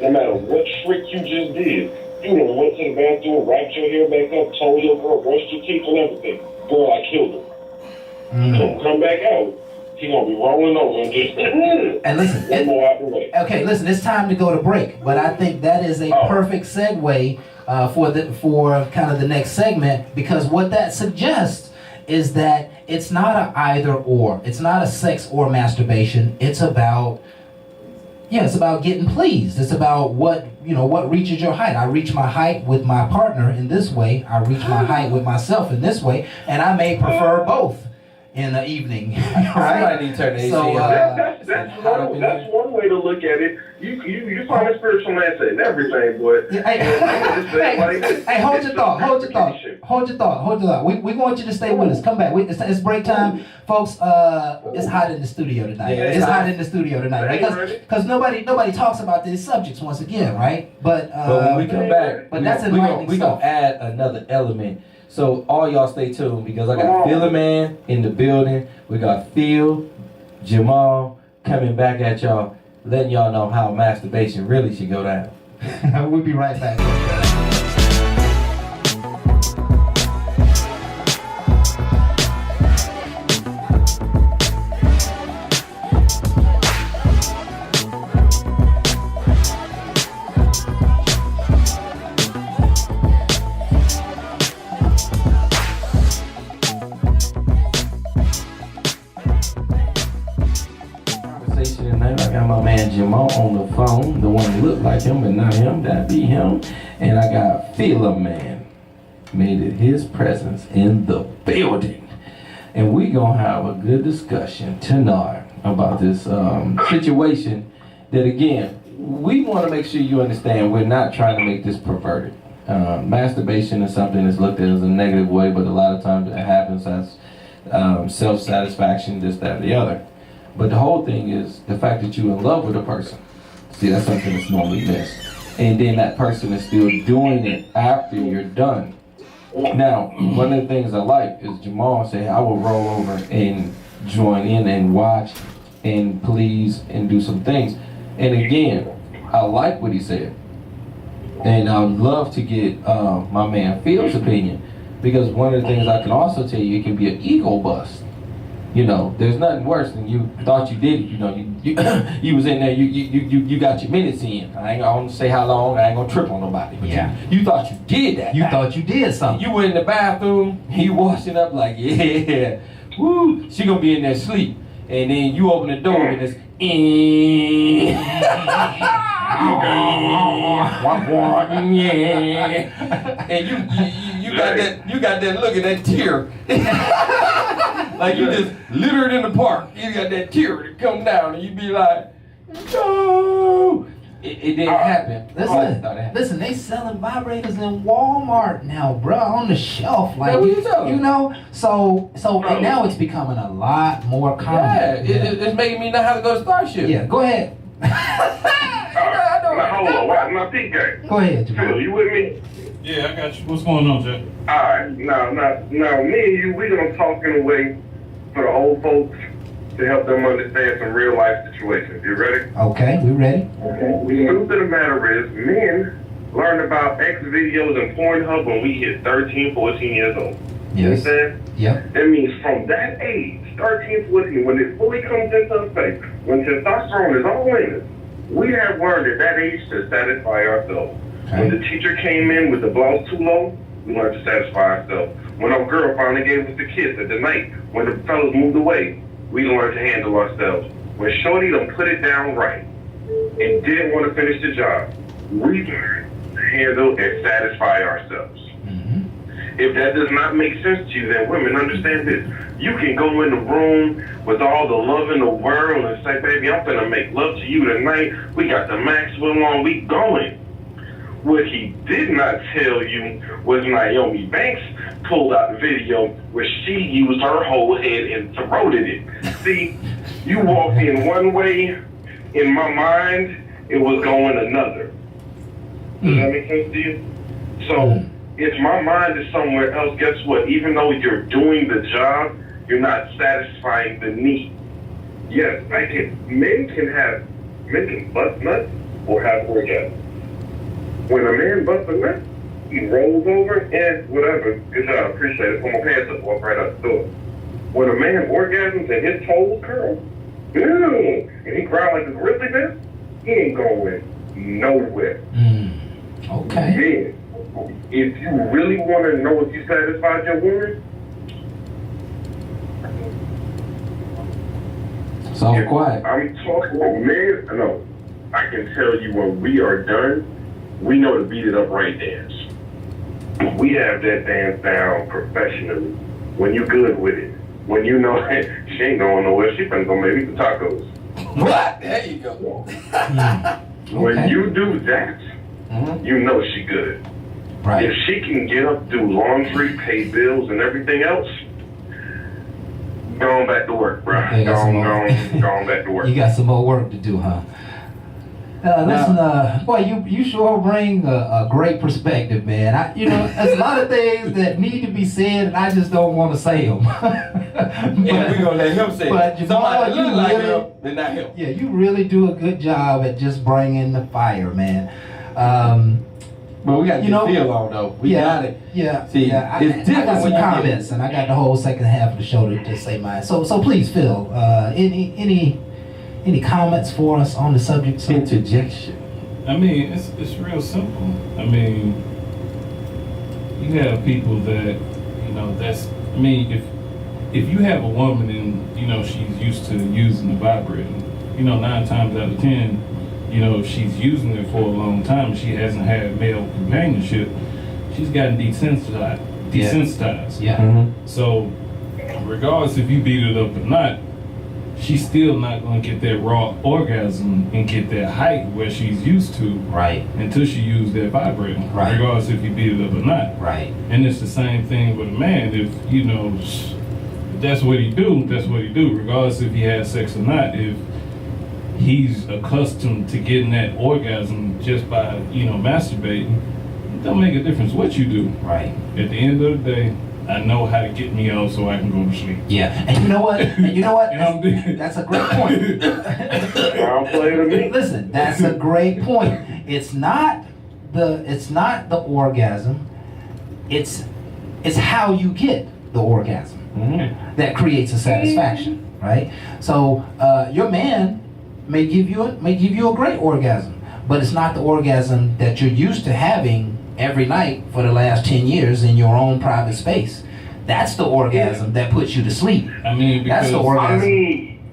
no matter what trick you just did, you done went to the bathroom, wiped your hair back up, told your girl, brushed your teeth and everything. Girl, I killed her. Come back out, he gonna be rolling over and just and listen, one more out the way. Okay, listen, it's time to go to break, but I think that is a perfect segue for kind of the next segment, because what that suggests is that it's not an either or. It's not a sex or masturbation. It's about getting pleased. It's about what reaches your height. I reach my height with my partner in this way. I reach my height with myself in this way, and I may prefer both in the evening. Right? Need to turn the AC that's one way to look at it. You find a spiritual answer in everything, boy. Hey, hold your thought. We want you to stay with us. Come back. It's break time, folks. It's hot in the studio tonight. Yeah, it's hot in the studio tonight, right? Because nobody talks about these subjects once again, right? But when we come back, that's enlightening we stuff. gonna add another element. So all y'all stay tuned, because I got Phil Man in the building. We got Phil, Jamal coming back at y'all, letting y'all know how masturbation really should go down. We'll be right back. I got my man Jamal on the phone, the one who looked like him but not him, that be him. And I got Phila Man, made it his presence in the building. And we gonna have a good discussion tonight about this situation that, again, we want to make sure you understand we're not trying to make this perverted. Masturbation is something that's looked at as a negative way, but a lot of times it happens as self-satisfaction, this, that, and the other. But the whole thing is the fact that you're in love with a person. See, that's something that's normally missed. And then that person is still doing it after you're done. Now, one of the things I like is Jamal say, I will roll over and join in and watch and please and do some things. And again, I like what he said. And I would love to get my man Phil's opinion, because one of the things I can also tell you, it can be an ego bust. You know, there's nothing worse than you thought you did it. You know, you was in there, you got your minutes in. I ain't gonna say how long, I ain't gonna trip on nobody. But you thought you did that. You thought you did something. You were in the bathroom, he washing up like, yeah, woo, she gonna be in there asleep. And then you open the door and it's, and you got that look at that tear. Like you just littered in the park. You got that tear to come down and you be like, No, it didn't happen. Listen, they selling vibrators in Walmart now, bro, on the shelf, like what you talking? you know. So and now it's becoming a lot more common. Yeah, it's making me know how to go to Starship. Yeah, go ahead. Hold on, watch my peak game. Go ahead, Phil, Jamal. you with me? Yeah, I got you. What's going on, Jay? Alright, now, me and you, we gonna talk in a way for the old folks to help them understand some real life situations. You ready? Okay, we ready? Okay. The truth of the matter is, men learned about X videos and Pornhub when we hit 13, 14 years old. You Yes. understand? Yep. That means from that age, 13, 14, when it fully comes into effect, when testosterone is all in us, we have learned at that age to satisfy ourselves. When the teacher came in with the blouse too low, we learned to satisfy ourselves. When our girl finally gave us the kiss at the night, when the fellas moved away, we learned to handle ourselves. When Shorty done put it down right and didn't want to finish the job, we learned to handle and satisfy ourselves. If that does not make sense to you, then women, understand this. You can go in the room with all the love in the world and say, baby, I'm gonna make love to you tonight. We got the Maxwell on, we going. What he did not tell you was Naomi Banks pulled out the video where she used her whole head and throated it. See, you walked in one way, in my mind, it was going another. Does that make sense to you? So, if my mind is somewhere else, guess what? Even though you're doing the job, you're not satisfying the need. Yes, men can bust nuts or have orgasms. When a man busts a nut, he rolls over and whatever. Good job, appreciate it. Put my pants up, walk right out the door. When a man orgasms and his toes curl, and he growls like a grizzly bear, he ain't going nowhere. Okay. Then, if you really want to know if you satisfied your woman, So quiet. I'm talking to men. No, I can tell you when we are done, we know to beat it up right dance. We have that dance down professionally. When you good with it, when you know she ain't going nowhere, she finna go make me some tacos. What? There you go. When you do that, you know she good. Right. If she can get up, do laundry, pay bills, and everything else, going back to work, bro. Okay, Going back to work. You got some more work to do, huh? Listen, boy, you sure bring a great perspective, man. There's a lot of things that need to be said, and I just don't want to say them. And we're gonna let him say But it. Jamal, Somebody you look like really- him, then not him. Yeah, you really do a good job at just bringing the fire, man. But we got to You know- get Phil on though. We got it. Yeah. See, yeah. it's I different got some when you get- comments, and I got the whole second half of the show to say mine. So please, Phil, any comments for us on the subject? So, Interjection. I mean, it's real simple. I mean, you have people that, I mean, if you have a woman and, she's used to using the vibrator, 9 times out of 10, if she's using it for a long time and she hasn't had male companionship, she's gotten desensitized. yeah. So, regardless if you beat it up or not, she's still not going to get that raw orgasm and get that height where she's used to Right. until she used that vibrator, Right. regardless if you beat it up or not. Right. And it's the same thing with a man. If, that's what he do, that's what he do, regardless if he has sex or not. If he's accustomed to getting that orgasm just by, masturbating, it don't make a difference what you do. Right. At the end of the day, I know how to get me out so I can go to sleep. Yeah. And you know what? That's a great point. Don't play to me. Listen, that's a great point. It's not the orgasm. It's how you get the orgasm that creates a satisfaction, right? So your man may give you a great orgasm, but it's not the orgasm that you're used to having every night for the last 10 years in your own private space. That's the orgasm that puts you to sleep. I mean, because That's the orgasm.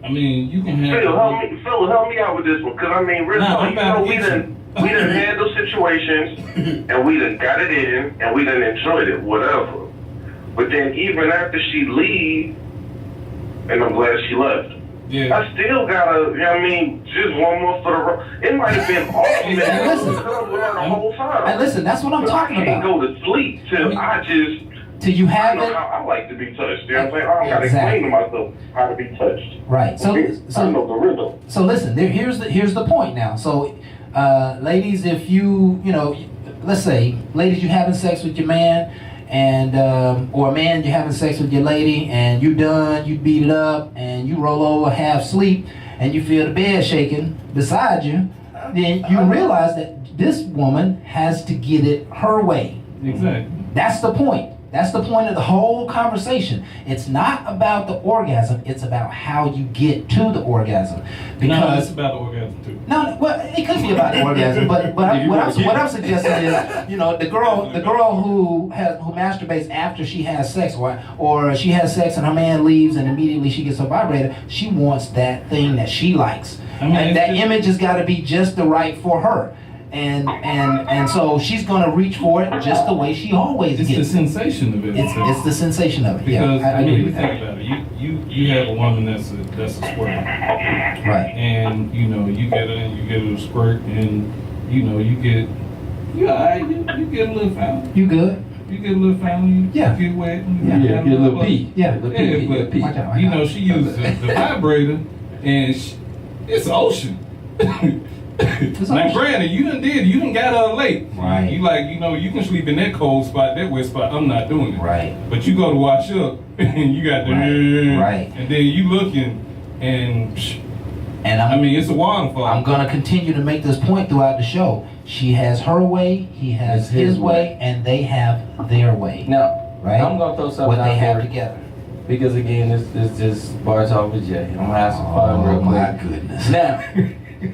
I mean, you can have. Phil, help me out with this one, because I mean, really, Nah, I'm about to we get done handled situations, and we done got it in, and we done enjoyed it, whatever. But then even after she leave, and I'm glad she left, Yeah. I still gotta, you know what I mean, just one more for the road. It might have been awesome Listen. the whole time. And listen, that's what I'm But talking I can't about. go to sleep till I just, Till you I have know it. how I like to be touched. You know what I'm saying? I don't gotta Exactly. explain to myself how to be touched. Right. So I know the rhythm. So listen, here's the point now. So, ladies, if you know, let's say, ladies, you're having sex with your man, and or a man, you're having sex with your lady, and you done, you beat it up, and you roll over half asleep, and you feel the bed shaking beside you, then you realize that this woman has to get it her way. Exactly. That's the point. That's the point of the whole conversation. It's not about the orgasm. It's about how you get to the orgasm. No, it's Because about the orgasm too. no, well, it could be about the orgasm, but what I'm suggesting is, you know, the girl who masturbates after she has sex, or she has sex and her man leaves and immediately she gets a vibrator. She wants that thing that she likes, and that image has got to be just the right for her. And so she's gonna reach for it just the way she always It's the gets. sensation of it. It's the sensation of it. Because Yeah, I agree you with think that. about it. You have a woman that's a squirt, Right. and you know you get a squirt, and you know you get you get a little foul. You good? You get a little foul. You Yeah. get wet. Yeah, get a little pee. Yeah. Little Yeah, pee, little but pee. Watch out. you know she uses the vibrator, and it's ocean. Like Brandon, you done got her late. Right. You like, you know, you can sleep in that cold spot, that wet spot. I'm not doing it. Right. But you go to wash up, and you got the Right. and then you looking, and And I mean, it's a waterfall. I'm gonna continue to make this point throughout the show. She has her way, he has It's his his way, and they have their way. Now, Right? I'm gonna throw something What they out have there together. because again, this just bar talk with Jay. I'm gonna have some fun real Oh my quick. goodness.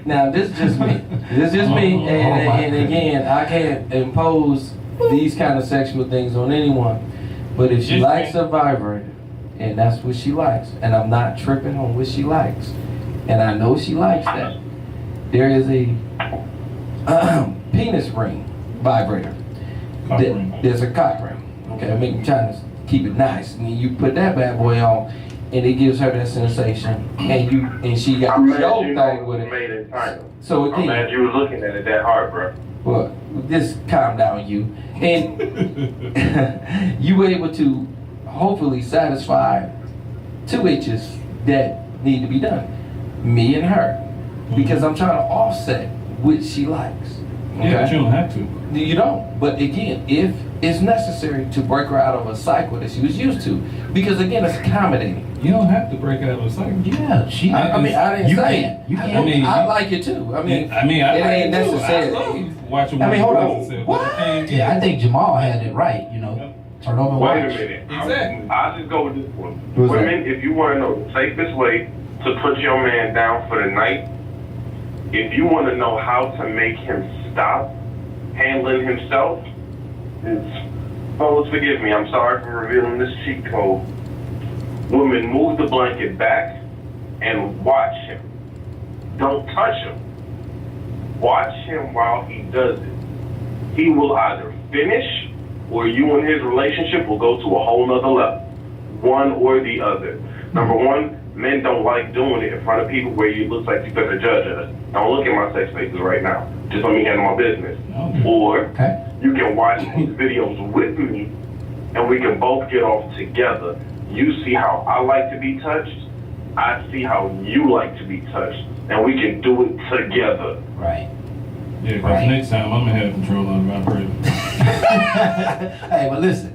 Now this is just me. This is just me, and again, I can't impose these kind of sexual things on anyone. But if she Just likes me. a vibrator, and that's what she likes, and I'm not tripping on what she likes, and I know she likes that, there is a penis ring vibrator. Cock ring. There's a cock ring. Okay, I mean, I'm trying to keep it nice. And then you put that bad boy on, and it gives her that sensation, and she got I'm the mad show you know thing with it was it. made in China. So I'm mad again, you was looking at it that hard, bro. well, just calm down, you, and you were able to hopefully satisfy two itches that need to be done, me and her, because I'm trying to offset what she likes. Yeah, but you don't have to. You don't. But again, if it's necessary to break her out of a cycle that she was used to, because again, it's accommodating. You don't have to break out of the cycle. Yeah, she. I mean, I didn't You say can't. it. You I can't. mean, I like it too. I mean, I it like ain't it too. necessary. I love watching I mean, hold women on. themselves. What? Yeah, I think Jamal had it right. You know, turn over and Wait a watch. minute. Exactly. I'll just go with this one. Who's that? Women, if you want to know the safest way to put your man down for the night, if you want to know how to make him stop handling himself, fellas, forgive me, I'm sorry for revealing this cheat code. Women, move the blanket back and watch him. Don't touch him. Watch him while he does it. He will either finish or you and his relationship will go to a whole nother level. One or the other. Number one, men don't like doing it in front of people where it looks like you're going to judge us. Don't look at my sex faces right now. Just let me handle my business. Okay. Or Okay. you can watch these videos with me and we can both get off together. You see how I like to be touched. I see how you like to be touched. And we can do it together. Right. Yeah, because Right. next time I'm going to have control of the vibrator. Hey, but listen.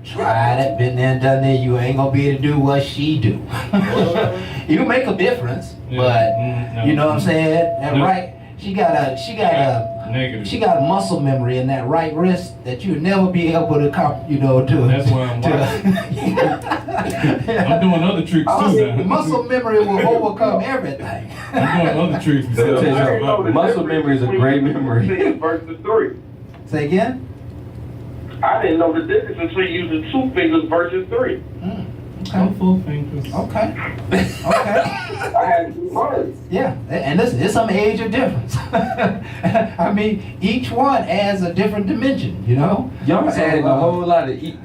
Tried it, been there, done there. You ain't gonna be able to do what she do. You make a difference, Yeah. but No. you know what I'm saying. That No. right? She got a Negative. muscle memory in that right wrist that you'll never be able to to. That's why I'm I'm doing other tricks too now. Muscle memory will overcome everything. I'm doing other tricks Let me besides tell you I didn't know something. the Muscle difference memory is a between great memory. 2 versus 3. Say again. I didn't know the difference between using 2 fingers versus 3. I'm full fingers. Okay. I Okay. had 2 months. Yeah, and listen, it's some age of difference. I mean, each one adds a different dimension, you know? Y'all So, adding a whole lot of each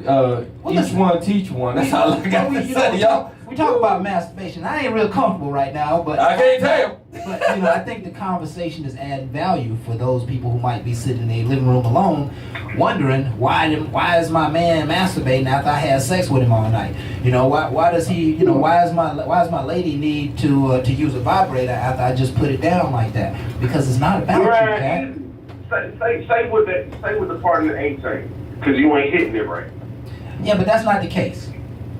listen. one teach one. That's all I got to say, y'all. we talk about masturbation. I ain't real comfortable right now, but I can't tell. But I think the conversation is adding value for those people who might be sitting in their living room alone, wondering why is my man masturbating after I had sex with him all night? Why does he? Why is my lady need to use a vibrator after I just put it down like that? Because it's not about you, Cat. Say what the partner ain't saying, because you ain't hitting it right. Yeah, but that's not the case.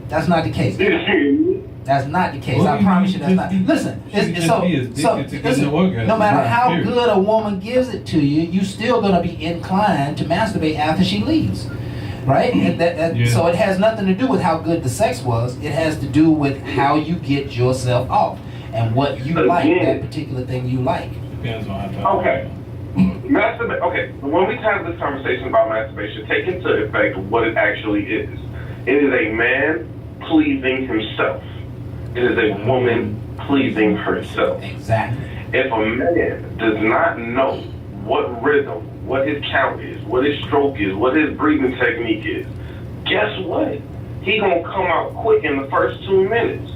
That's not the case. That's not the case. Well, I promise you that's not. Listen, no matter how good a woman gives it to you, you still gonna be inclined to masturbate after she leaves, right? And so it has nothing to do with how good the sex was. It has to do with how you get yourself off and what you like, that particular thing you like. Depends on how. Okay. Okay, when we have this conversation about masturbation, take into effect what it actually is. It is a man pleasing himself. It is a woman pleasing herself. Exactly. If a man does not know what rhythm, what his count is, what his stroke is, what his breathing technique is, guess what? He gonna come out quick in the first 2 minutes.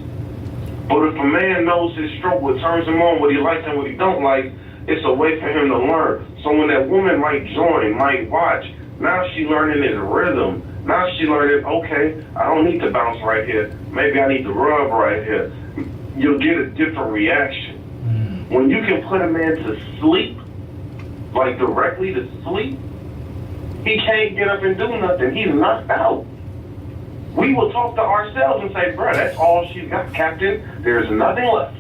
But if a man knows his stroke, what turns him on, what he likes and what he don't like, it's a way for him to learn. So when that woman might join, might watch, now she learning his rhythm. Now she learning, okay, I don't need to bounce right here. Maybe I need to rub right here. You'll get a different reaction. When you can put a man to sleep, like directly to sleep, he can't get up and do nothing. He's knocked out. We will talk to ourselves and say, bruh, that's all she's got, Captain. There's nothing left.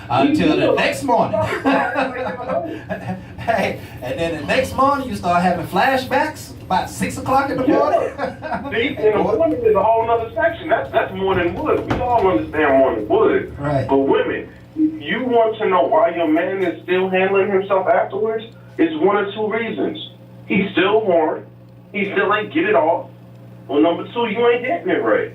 Until the next morning. Hey, and then the next morning you start having flashbacks about 6 o'clock in the morning. See, and a woman is a whole other section. That's more than wood. We all understand more than wood. Right. But women, if you want to know why your man is still handling himself afterwards, it's one of two reasons. He's still horny. He still ain't get it off. Well, number two, you ain't hitting it right.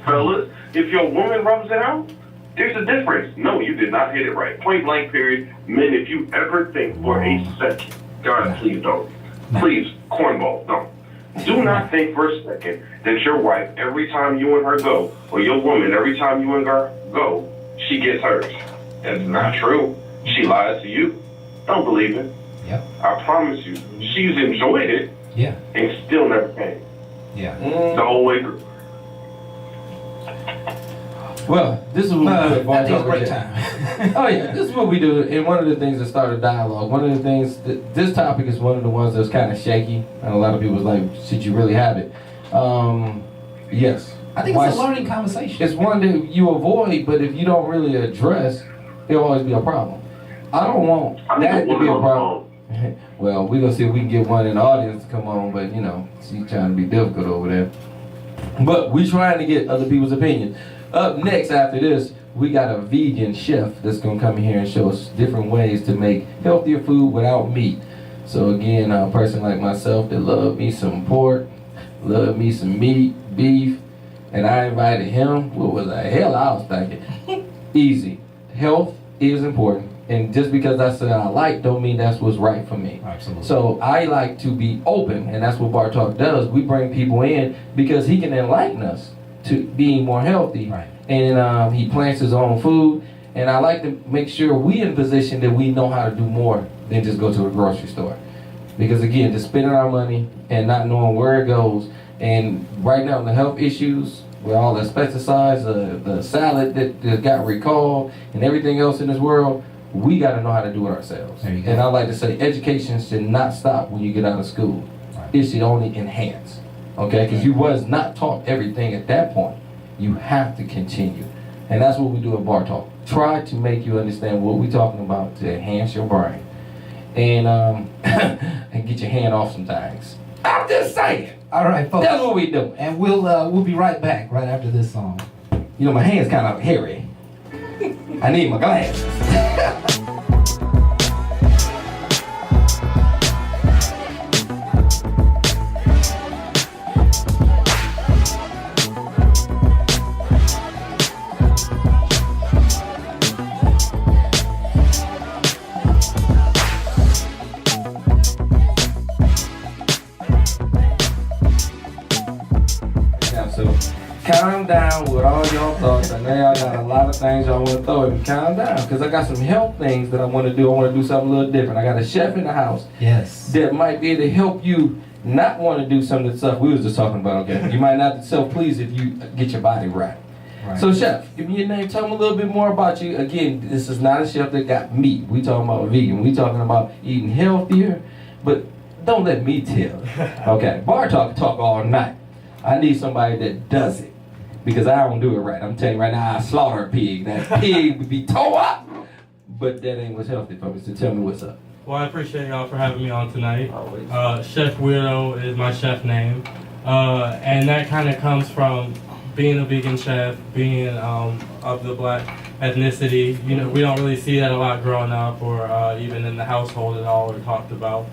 Fellas, if your woman rubs it out, there's a difference. No, you did not hit it right. Point blank period. Men, if you ever think for a second, God, please don't. Please, cornball, don't. Do not think for a second that your wife, every time you and her go, or your woman, every time you and her go, she gets hers. That's not true. She lies to you. Don't believe it. Yep. I promise you, she's enjoyed it. Yeah. And still never came. Yeah. The whole way through. Well, this is what we do at Bar That was Talk a great with time. Oh yeah, this is what we do, and one of the things that started dialogue. One of the things this topic is one of the ones that's kind of shaky, and a lot of people was like, "Should you really have it?" Yes. I think it's a learning conversation. It's one that you avoid, but if you don't really address, it'll always be a problem. I don't want that to be a problem. Well, we're gonna see if we can get one in the audience to come on, but she's trying to be difficult over there. But we're trying to get other people's opinions. Up next after this, we got a vegan chef that's gonna come in here and show us different ways to make healthier food without meat. So again, a person like myself that love me some pork, love me some meat, beef, and I invited him. What was I? Hell, I was thinking. Easy. Health is important. And just because I said I like, don't mean that's what's right for me. Absolutely. So I like to be open, and that's what Bar Talk does. We bring people in because he can enlighten us to being more healthy. Right. And he plants his own food. And I like to make sure we in position that we know how to do more than just go to a grocery store. Because again, just spending our money and not knowing where it goes. And right now, the health issues with all the pesticides, the salad that got recalled, and everything else in this world, we got to know how to do it ourselves. There you go. And I like to say education should not stop when you get out of school. Right. It should only enhance. Okay? Because you was not taught everything at that point. You have to continue. And that's what we do at Bar Talk. Try to make you understand what we're talking about to enhance your brain. And and get your hand off some things. I'm just saying. All right, folks. That's what we do. And we'll be right back right after this song. My hand's kind of hairy. I need my glasses. calm down with all y'all thoughts. I know y'all got a lot of things y'all want to throw at me. Calm down, because I got some health things that I want to do. I want to do something a little different. I got a chef in the house that might be able to help you not want to do some of the stuff we was just talking about. Okay, you might not be self-pleased if you get your body right. So, chef, give me your name. Tell me a little bit more about you. Again, this is not a chef that got meat. We talking about vegan. We talking about eating healthier, but don't let me tell. Okay, bar talk all night. I need somebody that does it, because I don't do it right. I'm telling you right now, I slaughter a pig. That pig would be tore up, but that ain't what's healthy for me. So tell me what's up. Well, I appreciate y'all for having me on tonight. Chef Weirdo is my chef name, and that kind of comes from being a vegan chef, being of the black ethnicity. You know, we don't really see that a lot growing up, or even in the household at all, or talked about.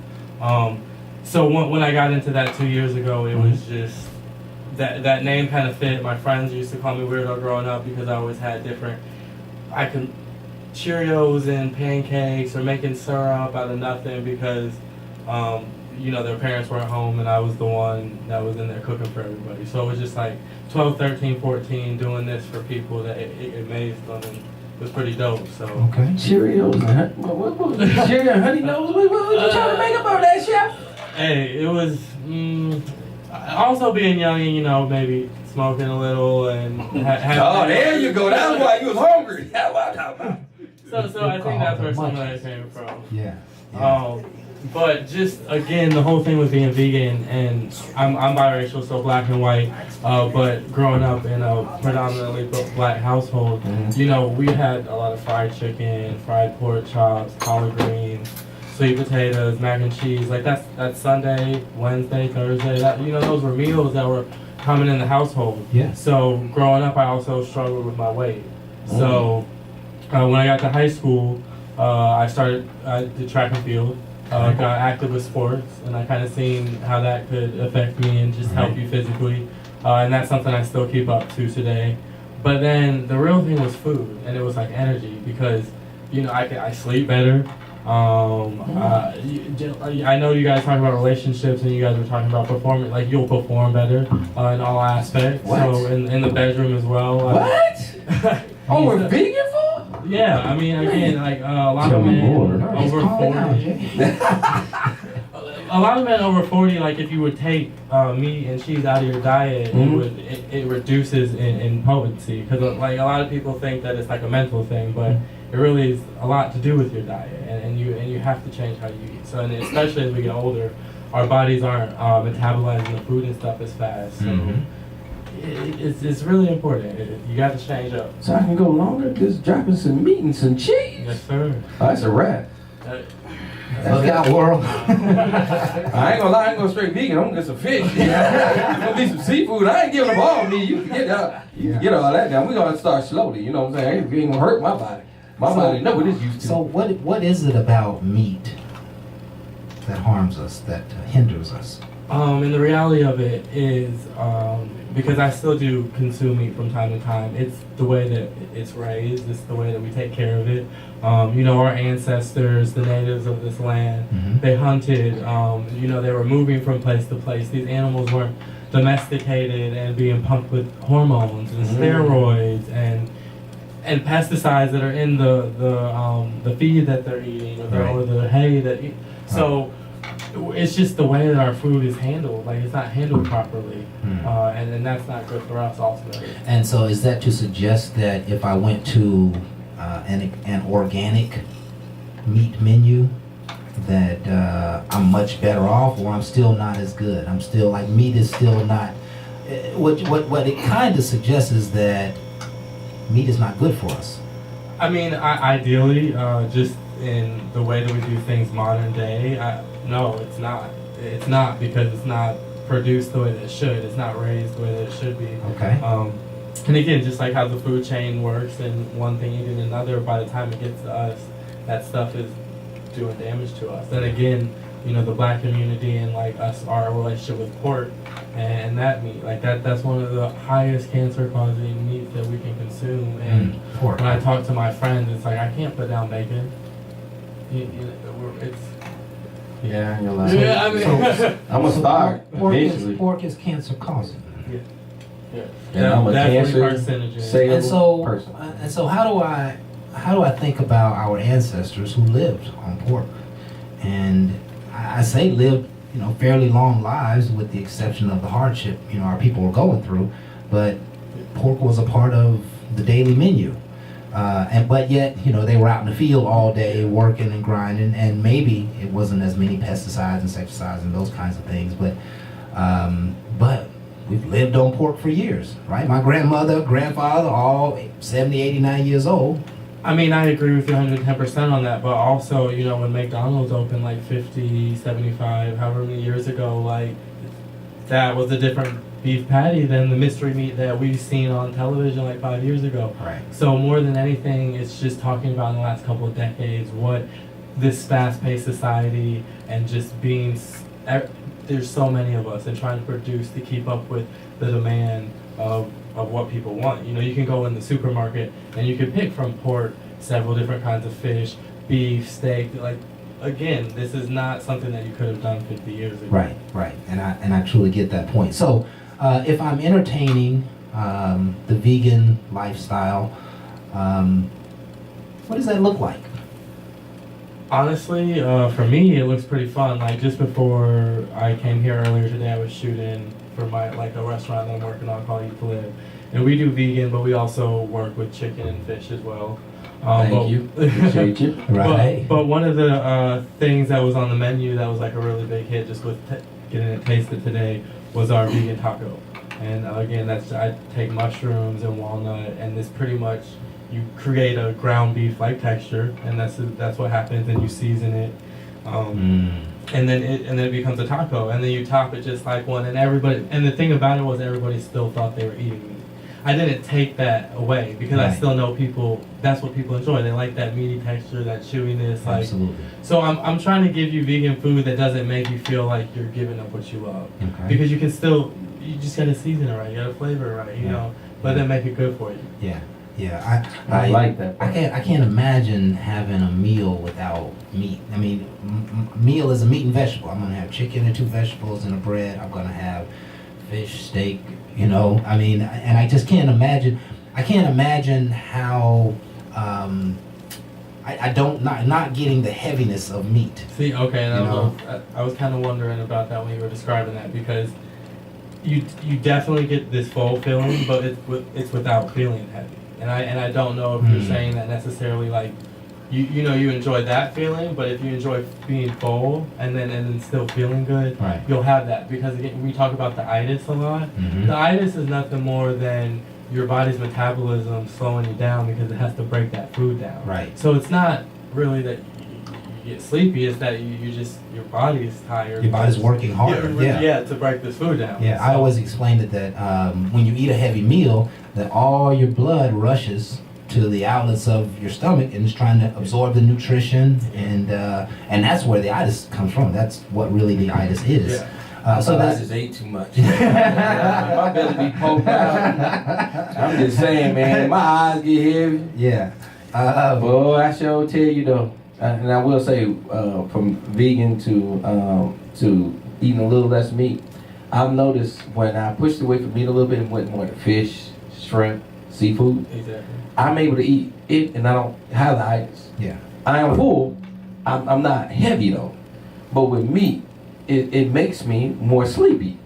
So when I got into that 2 years ago, it was just that name kind of fit. My friends used to call me Weirdo growing up because I always had different. I could Cheerios and pancakes, or making syrup out of nothing because, you know, their parents weren't home and I was the one that was in there cooking for everybody. So it was just like 12, 13, 14 doing this for people that it amazed them, and it was pretty dope. So okay, Cheerios and Cheerios and Honey Nose. What you trying to make up on that, chef? Hey, it was also being young and, you know, maybe smoking a little and oh, there you go. That's why you was hungry. That's what I'm talking about. So I think that's where some of that came from. Yeah. But just again, the whole thing with being vegan, and I'm biracial, so black and white. But growing up in a predominantly black household, you know, we had a lot of fried chicken, fried pork chops, collard greens, sweet potatoes, mac and cheese. Like that's Sunday, Wednesday, Thursday. That, you know, those were meals that were coming in the household. Yeah. So growing up, I also struggled with my weight. So when I got to high school, I did track and field. Got active with sports, and I kind of seen how that could affect me and just help you physically. And that's something I still keep up to today. But then the real thing was food, and it was like energy, because, you know, I sleep better. I know you guys talk about relationships, and you guys were talking about performing. Like, you'll perform better in all aspects. What? So in the bedroom as well. What? Oh, we're vegan food? Yeah, I mean, again, like a lot of men over 40. A lot of men over 40, like if you would take meat and cheese out of your diet, it reduces in potency. Because like a lot of people think that it's like a mental thing, but it really is a lot to do with your diet, and you have to change how you eat. So, and especially as we get older, our bodies aren't metabolizing the food and stuff as fast. So. It's really important. You got to change up. So I can go longer just dropping some meat and some cheese? Yes, sir. Oh, that's a wrap. Look out, world. I ain't gonna lie, I ain't gonna straight vegan. I'm gonna get some fish. I'm gonna need some seafood. I ain't giving them all me. You can get get all that down. We're gonna start slowly, you know what I'm saying? It ain't gonna hurt my body. My body know what it's used to. So what is it about meat that harms us, that hinders us? And the reality of it is, because I still do consume meat from time to time, it's the way that it's raised, it's the way that we take care of it. You know, our ancestors, the natives of this land, they hunted, you know, they were moving from place to place. These animals weren't domesticated and being pumped with hormones and steroids and pesticides that are in the feed that they're eating, or the hay that so it's just the way that our food is handled. Like, it's not handled properly, and that's not good for us ultimately. And so is that to suggest that if I went to an organic meat menu, that I'm much better off, or I'm still not as good? I'm still, like, meat is still not, what it kind of suggests is that meat is not good for us. I mean, ideally, just in the way that we do things modern day, no, it's not. It's not, because it's not produced the way that it should. It's not raised the way that it should be. Okay. And again, just like how the food chain works, and one thing eating another, by the time it gets to us, that stuff is doing damage to us. And again, you know, the black community and like us, our relationship with pork and that meat, like that's one of the highest cancer causing meats that we can consume. And when I talk to my friends, it's like, I can't put down bacon. It's Yeah, you're lying. yeah, I mean, I'm gonna start eventually. Pork is cancer causing. Yeah. Yeah. And I'm a Definitely cancer carcinogen. saleable person. And so how do I think about our ancestors who lived on pork? And I say lived, fairly long lives with the exception of the hardship, our people were going through, but pork was a part of the daily menu. But yet, they were out in the field all day working and grinding, and maybe it wasn't as many pesticides, insecticides, and those kinds of things, but we've lived on pork for years, right? My grandmother, grandfather, all 70, 89 years old. I mean, I agree with you 110% on that, but also, when McDonald's opened like 50, 75, however many years ago, like, that was a different beef patty than the mystery meat that we've seen on television like 5 years ago. Right. So more than anything, it's just talking about in the last couple of decades what this fast-paced society and just being, there's so many of us and trying to produce to keep up with the demand of what people want. You can go in the supermarket and you can pick from pork, several different kinds of fish, beef, steak. Like, again, this is not something that you could have done 50 years ago. Right. And I truly get that point. So if I'm entertaining the vegan lifestyle, what does that look like? Honestly, for me, it looks pretty fun. Like, just before I came here earlier today, I was shooting for a restaurant that I'm working on called Eat to Live. And we do vegan, but we also work with chicken and fish as well. Thank you. Appreciate you. Right. But one of the things that was on the menu that was like a really big hit just with getting it tasted today was our vegan taco. And again, I take mushrooms and walnut, and this pretty much, you create a ground beef like texture, and that's what happens, and you season it. And then it becomes a taco, and then you top it just like one, and the thing about it was everybody still thought they were eating meat. I didn't take that away because I still know that's what people enjoy. They like that meaty texture, that chewiness. Like, Absolutely. So I'm trying to give you vegan food that doesn't make you feel like you're giving up what you love. Okay. Because you just gotta season it right, you gotta flavor it right, let them make it good for you. Yeah, I like that. I can't imagine having a meal without meat. I mean, meal is a meat and vegetable. I'm gonna have chicken and 2 vegetables and a bread. I'm gonna have fish, steak. I mean, and I just can't imagine. I can't imagine how. Not getting the heaviness of meat. See, okay, I was kind of wondering about that when you were describing that, because you definitely get this full feeling, but it's without feeling heavy. And I don't know if you're saying that necessarily, like, you enjoy that feeling, but if you enjoy being full and then still feeling good, Right. you'll have that. Because again, we talk about the itis a lot. Mhm. The itis is nothing more than your body's metabolism slowing you down because it has to break that food down. Right. So it's not really that you get sleepy, it's that your body is tired. Your body's working harder. Yeah, to break this food down. Yeah, I always explained it that when you eat a heavy meal, that all your blood rushes to the outlets of your stomach and is trying to absorb the nutrition, and that's where the itis comes from. That's what really the itis is. Yeah. So I just ate too much. My belly be poked out. I'm just saying, man, my eyes get heavy. Yeah. Boy, I sure tell you though, and I will say, from vegan to eating a little less meat, I've noticed when I pushed away from meat a little bit and went more to fish, shrimp, seafood, Exactly. I'm able to eat it and I don't have the itis. Yeah. I am full. I'm not heavy though, but with meat, it makes me more sleepy.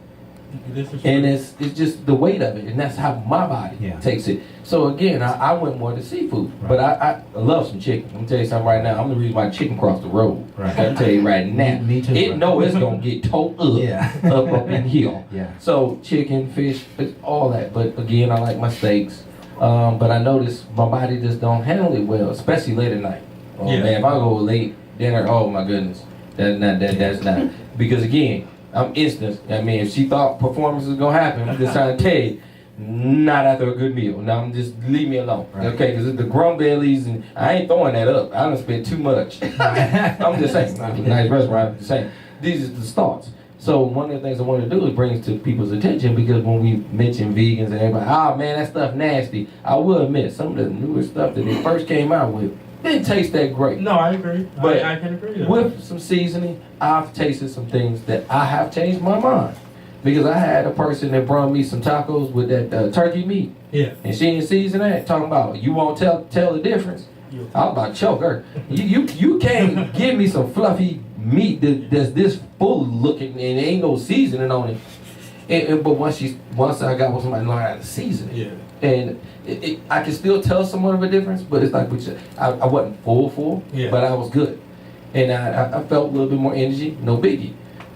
This is And true. it's just the weight of it, and that's how my body takes it. So again, I went more to seafood, but I love some chicken. I'm gonna tell you something right now. I'm the reason why chicken crossed the road. Right. I'll tell you right now. Me too, It bro. know it's gonna get towed up, Yeah. up in here. Yeah. So chicken, fish, it's all that. But again, I like my steaks. But I notice my body just don't handle it well, especially late at night. Oh Yeah. man, if I go late dinner, oh my goodness, that's not because again. I'm instant. I mean, if she thought performance was gonna happen, I'm just trying to tell you, not after a good meal. Now I'm just leave me alone, Right. okay? Because the grumb bellies and I ain't throwing that up. I done spent too much. I'm just saying, it's a nice restaurant. I'm just saying, these are the thoughts. So one of the things I want to do is bring it to people's attention, because when we mention vegans and everybody, oh man, that stuff nasty. I will admit some of the newer stuff that they first came out with didn't taste that great. No, I agree. But I can agree with that. with some seasoning, I've tasted some things that I have changed my mind. Because I had a person that brought me some tacos with that turkey meat. Yeah. And she didn't season that. Talking about, you won't tell the difference. I was about to choke her. You can't give me some fluffy meat that's this full looking and ain't no seasoning on it. But once I got with somebody learn how to season it, Yeah. and I can still tell somewhat of a difference, but it's like I wasn't full, Yeah. but I was good, and I felt a little bit more energy, no biggie.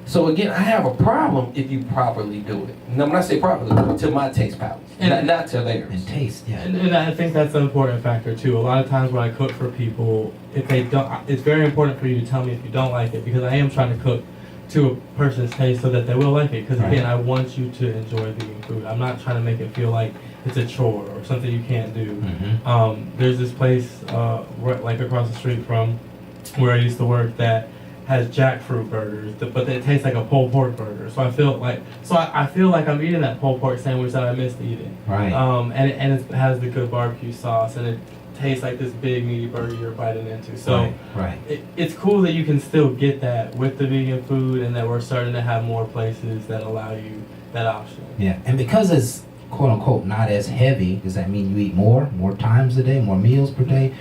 So again, I have a problem if you properly do it. Now, when I say properly, to my taste palate, not to theirs. And taste, yeah. And I think that's an important factor too. A lot of times when I cook for people, if they don't, it's very important for you to tell me if you don't like it, because I am trying to cook to a person's taste so that they will like it. Because again, I want you to enjoy vegan food. I'm not trying to make it feel like it's a chore or something you can't do. There's this place like across the street from where I used to work that has jackfruit burgers, but they taste like a pulled pork burger. So I feel like I'm eating that pulled pork sandwich that I missed eating. Right. And it has the good barbecue sauce, and it tastes like this big meaty burger you're biting into. So right. It's cool that you can still get that with the vegan food, and that we're starting to have more places that allow you that option. Yeah, and because it's quote unquote not as heavy, does that mean you eat more times a day, more meals per day?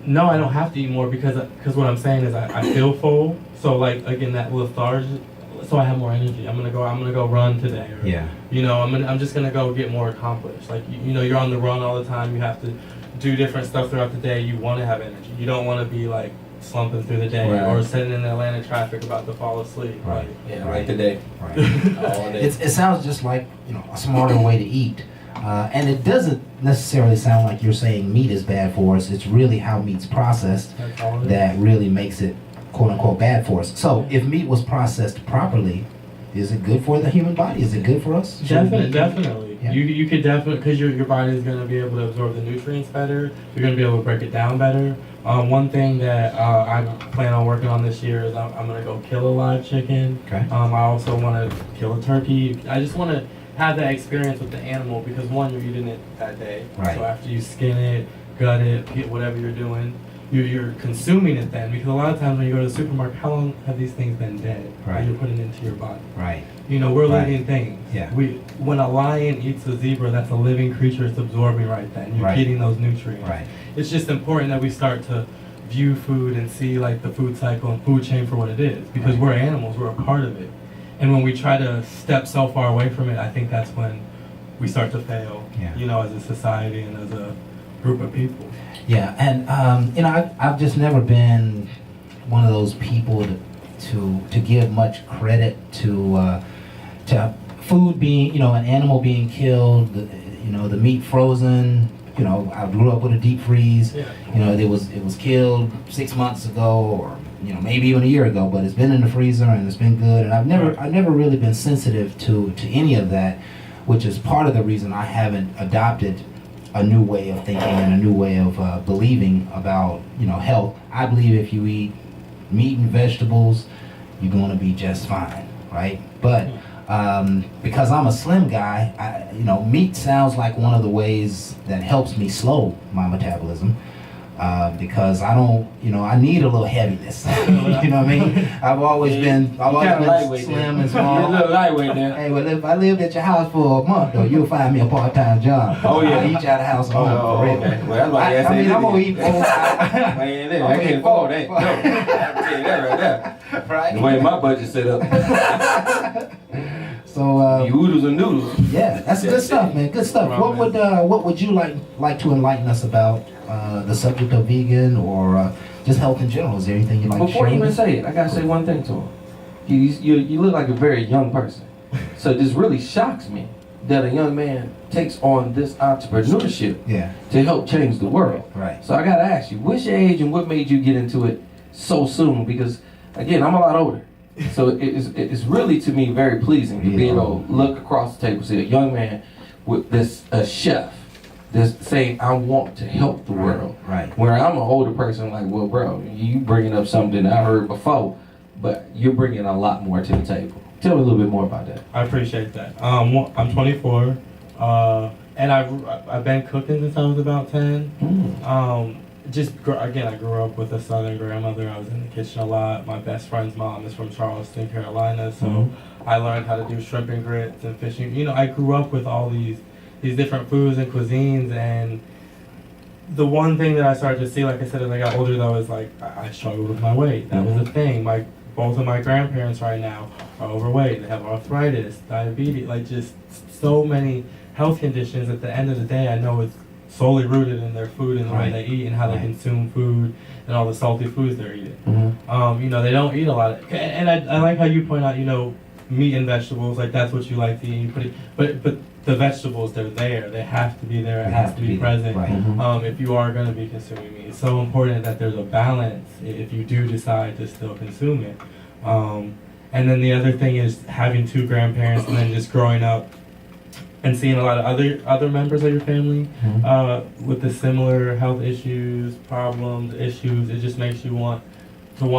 No, I don't have to eat more because what I'm saying is I feel full. So like again that lethargy, so I have more energy. I'm gonna go run today. Or, Yeah. You know, I'm just gonna go get more accomplished. Like you know, you're on the run all the time. You have to do different stuff throughout the day. You want to have energy. You don't want to be like slumping through the day or sitting in Atlanta traffic about to fall asleep. Right. Yeah, right today. Right. All day. It sounds just like a smarter way to eat. And it doesn't necessarily sound like you're saying meat is bad for us. It's really how meat's processed that really makes it, quote unquote, bad for us. So if meat was processed properly, is it good for the human body? Is it good for us? Definitely. Yeah. You could definitely, because your body is going to be able to absorb the nutrients better. You're going to be able to break it down better. One thing that I plan on working on this year is I'm going to go kill a live chicken. Okay. I also want to kill a turkey. I just want to have that experience with the animal because one, you're eating it that day. Right. So after you skin it, gut it, whatever you're doing, you're consuming it then. Because a lot of times when you go to the supermarket, how long have these things been dead? Right. That you're putting into your body. Right. You know, we're Right. living things. Yeah. When a lion eats a zebra, that's a living creature. It's absorbing right then. You're Right. getting those nutrients. Right. It's just important that we start to view food and see like the food cycle and food chain for what it is. Because Right. we're animals. We're a part of it. And when we try to step so far away from it, I think that's when we start to fail. Yeah. You know, as a society and as a group of people. Yeah, and I've just never been one of those people to give much credit to food being, an animal being killed, the meat frozen. I grew up with a deep freeze. Yeah. It was killed 6 months ago, or maybe even a year ago, but it's been in the freezer and it's been good. And I've never really been sensitive to any of that, which is part of the reason I haven't adopted a new way of thinking and a new way of believing about health. I believe if you eat meat and vegetables, you're going to be just fine, right? But because I'm a slim guy, meat sounds like one of the ways that helps me slow my metabolism. Because I don't, I need a little heaviness. You know what I mean? I've always been slim and small. You're a little lightweight now. Hey, well, if I lived at your house for a month, though, you'll find me a part-time job. Oh, yeah. I'll eat you out of house home, for real. Okay. Well, that's why I mean, I'm gonna eat food. I can't afford that. No, I can tell you that right there. Right? The way my budget's set up. So, The oodles and noodles. yeah, that's good stuff, man. Good stuff. What would you like to enlighten us about the subject of vegan or just health in general? Is there anything you'd like to share? Before you even with us? say it, I gotta say one thing to him. You look like a very young person. So this really shocks me that a young man takes on this entrepreneurship Yeah. to help change the world. Right. So I gotta ask you, what's your age and what made you get into it so soon? Because again, I'm a lot older. So it's really to me very pleasing to be able to look across the table, see a young man with a chef that's saying, I want to help the world. Right. Where I'm an older person, like, well, bro, you bringing up something I heard before, but you're bringing a lot more to the table. Tell me a little bit more about that. I appreciate that. I'm 24, and I've been cooking since I was about 10. again, I grew up with a Southern grandmother. I was in the kitchen a lot. My best friend's mom is from Charleston, Carolina, so I learned how to do shrimp and grits and fishing. You know, I grew up with all these different foods and cuisines, and the one thing that I started to see, like I said, as I got older, though, is like I struggled with my weight. That was a thing. Both of my grandparents right now are overweight. They have arthritis, diabetes, like just so many health conditions. At the end of the day, I know it's solely rooted in their food and the way they eat and how they consume food and all the salty foods they're eating. You know, they don't eat a lot of, and I like how you point out, you know, meat and vegetables, like that's what you like to eat. But the vegetables, they're there. They have to be there. It has to be present. If you are going to be consuming meat, it's so important that there's a balance if you do decide to still consume it. And then the other thing is having two grandparents and then just growing up and seeing a lot of other members of your family with the similar health issues, problems, issues. It just makes you want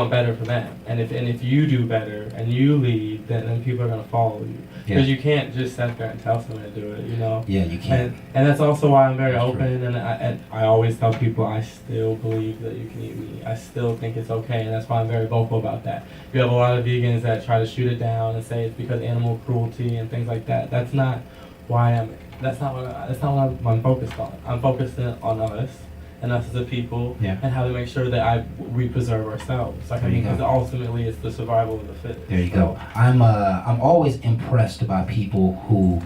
better for them. And if you do better and you lead, then people are going to follow you. Because you can't just sit there and tell someone to do it, you know? Yeah, you can't. And that's also why I'm very open, and I always tell people I still believe that you can eat meat. I still think it's okay, and that's why I'm very vocal about that. You have a lot of vegans that try to shoot it down and say it's because animal cruelty and things like that. That's not why that's not what I'm focused on. I'm focused on us. And us as a people, and how to make sure that we preserve ourselves. Like, I mean, because ultimately it's the survival of the fittest. There you go. I'm always impressed by people who,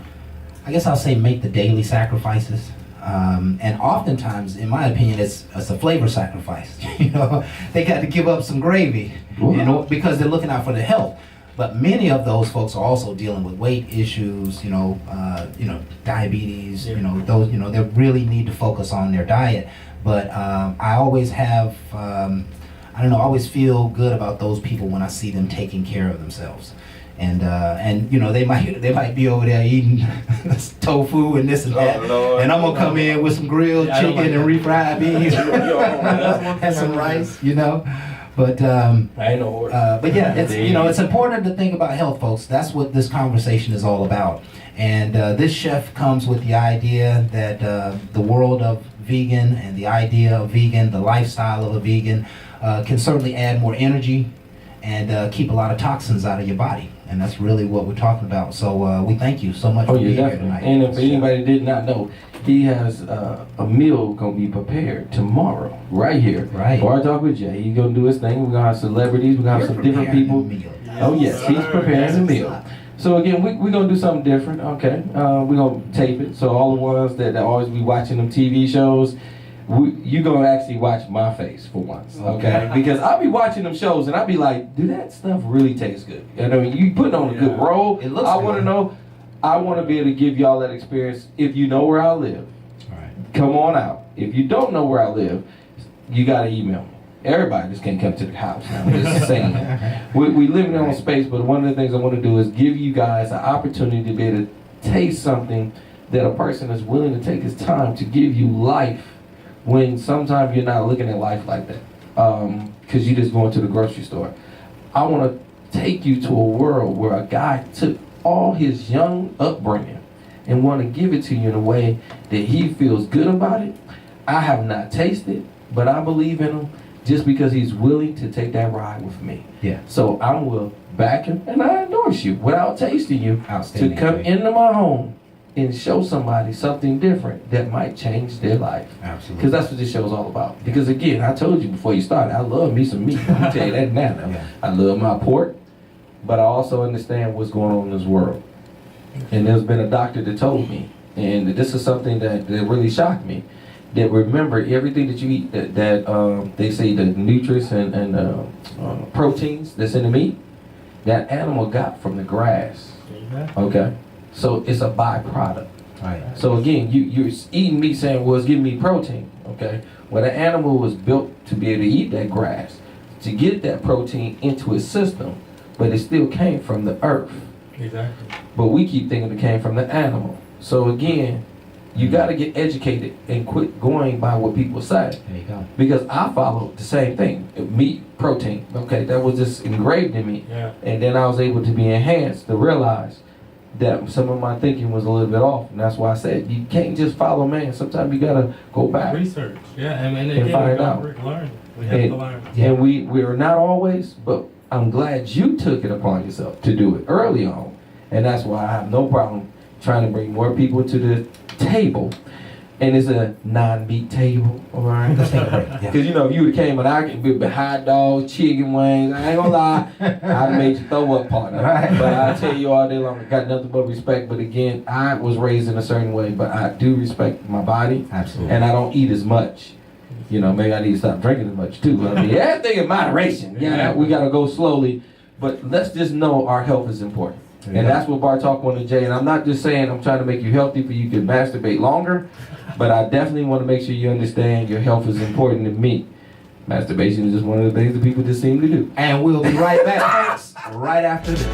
I guess I'll say, make the daily sacrifices. And oftentimes, in my opinion, it's a flavor sacrifice. You know, they got to give up some gravy, you know, because they're looking out for their health. But many of those folks are also dealing with weight issues, you know, diabetes, you know, those, you know, they really need to focus on their diet. But I always have, I don't know, I always feel good about those people when I see them taking care of themselves. And you know, they might be over there eating tofu and this and that, and I'm gonna come in with some grilled chicken and refried beans and some rice, you know. But but yeah, it's, you know, it's important to think about health, folks. That's what this conversation is all about. And this chef comes with the idea that the world of vegan and the idea of vegan, the lifestyle of a vegan, can certainly add more energy and keep a lot of toxins out of your body. And that's really what we're talking about. So we thank you so much for being here tonight. And if anybody did not know, he has a meal going to be prepared tomorrow, right here. Right. Bar Talk with Jay. He's going to do his thing. We're going to have celebrities. We're going to have some different people. Oh, yes. He's preparing the meal. So again, we're going to do something different, okay? We're going to tape it. So all the ones that always be watching them TV shows, you're going to actually watch my face for once, okay? Because I'll be watching them shows and I'll be like, do that stuff really taste good? You know, you putting on a good role. It looks I good. want to know. I want to be able to give y'all that experience. If you know where I live, come on out. If you don't know where I live, you got to email me. Everybody just can't come to the house now. I'm just saying that. We live in our own space, but one of the things I want to do is give you guys an opportunity to be able to taste something that a person is willing to take his time to give you life when sometimes you're not looking at life like that. Because you're just going to the grocery store. I want to take you to a world where a guy took all his young upbringing and want to give it to you in a way that he feels good about it. I have not tasted, but I believe in him. Just because he's willing to take that ride with me. Yeah. So I will back him and I endorse you without tasting you to come into my home and show somebody something different that might change their life. Absolutely. Because that's what this show is all about. Because again, I told you before you started, I love me some meat. Let me tell you that now. Yeah. I love my pork, but I also understand what's going on in this world. And there's been a doctor that told me, and this is something that really shocked me, that remember everything that you eat, that they say the nutrients and proteins that's in the meat, that animal got from the grass. Okay? So it's a byproduct. Right. So again, you're eating meat saying, well, it's giving me protein. Okay? Well, the animal was built to be able to eat that grass, to get that protein into its system, but it still came from the earth. Exactly. But we keep thinking it came from the animal. So again, you got to get educated and quit going by what people say. There you go. Because I followed the same thing. Meat, protein. Okay, that was just engraved in me. Yeah. And then I was able to be enhanced to realize that some of my thinking was a little bit off, and that's why I said you can't just follow man. Sometimes you gotta go back Research. Yeah, and and again, find we gotta out. learn. We have to learn. And we are not always, but I'm glad you took it upon yourself to do it early on, and that's why I have no problem trying to bring more people to the table. And it's a non-meat table, all right? Because you know, if you would have came and I could be hot dogs, chicken wings, I ain't gonna lie, I'd made you throw up, partner. Right. But I tell you all day long, I got nothing but respect. But again, I was raised in a certain way, but I do respect my body. Absolutely. And I don't eat as much. You know, maybe I need to stop drinking as much too. I mean, everything in moderation. Yeah, we gotta go slowly. But let's just know our health is important. And that's what Bar Talk wanted to Jay. And I'm not just saying I'm trying to make you healthy for you to masturbate longer, but I definitely want to make sure you understand your health is important to me. Masturbation is just one of the things that people just seem to do. And we'll be right back, folks, right after this.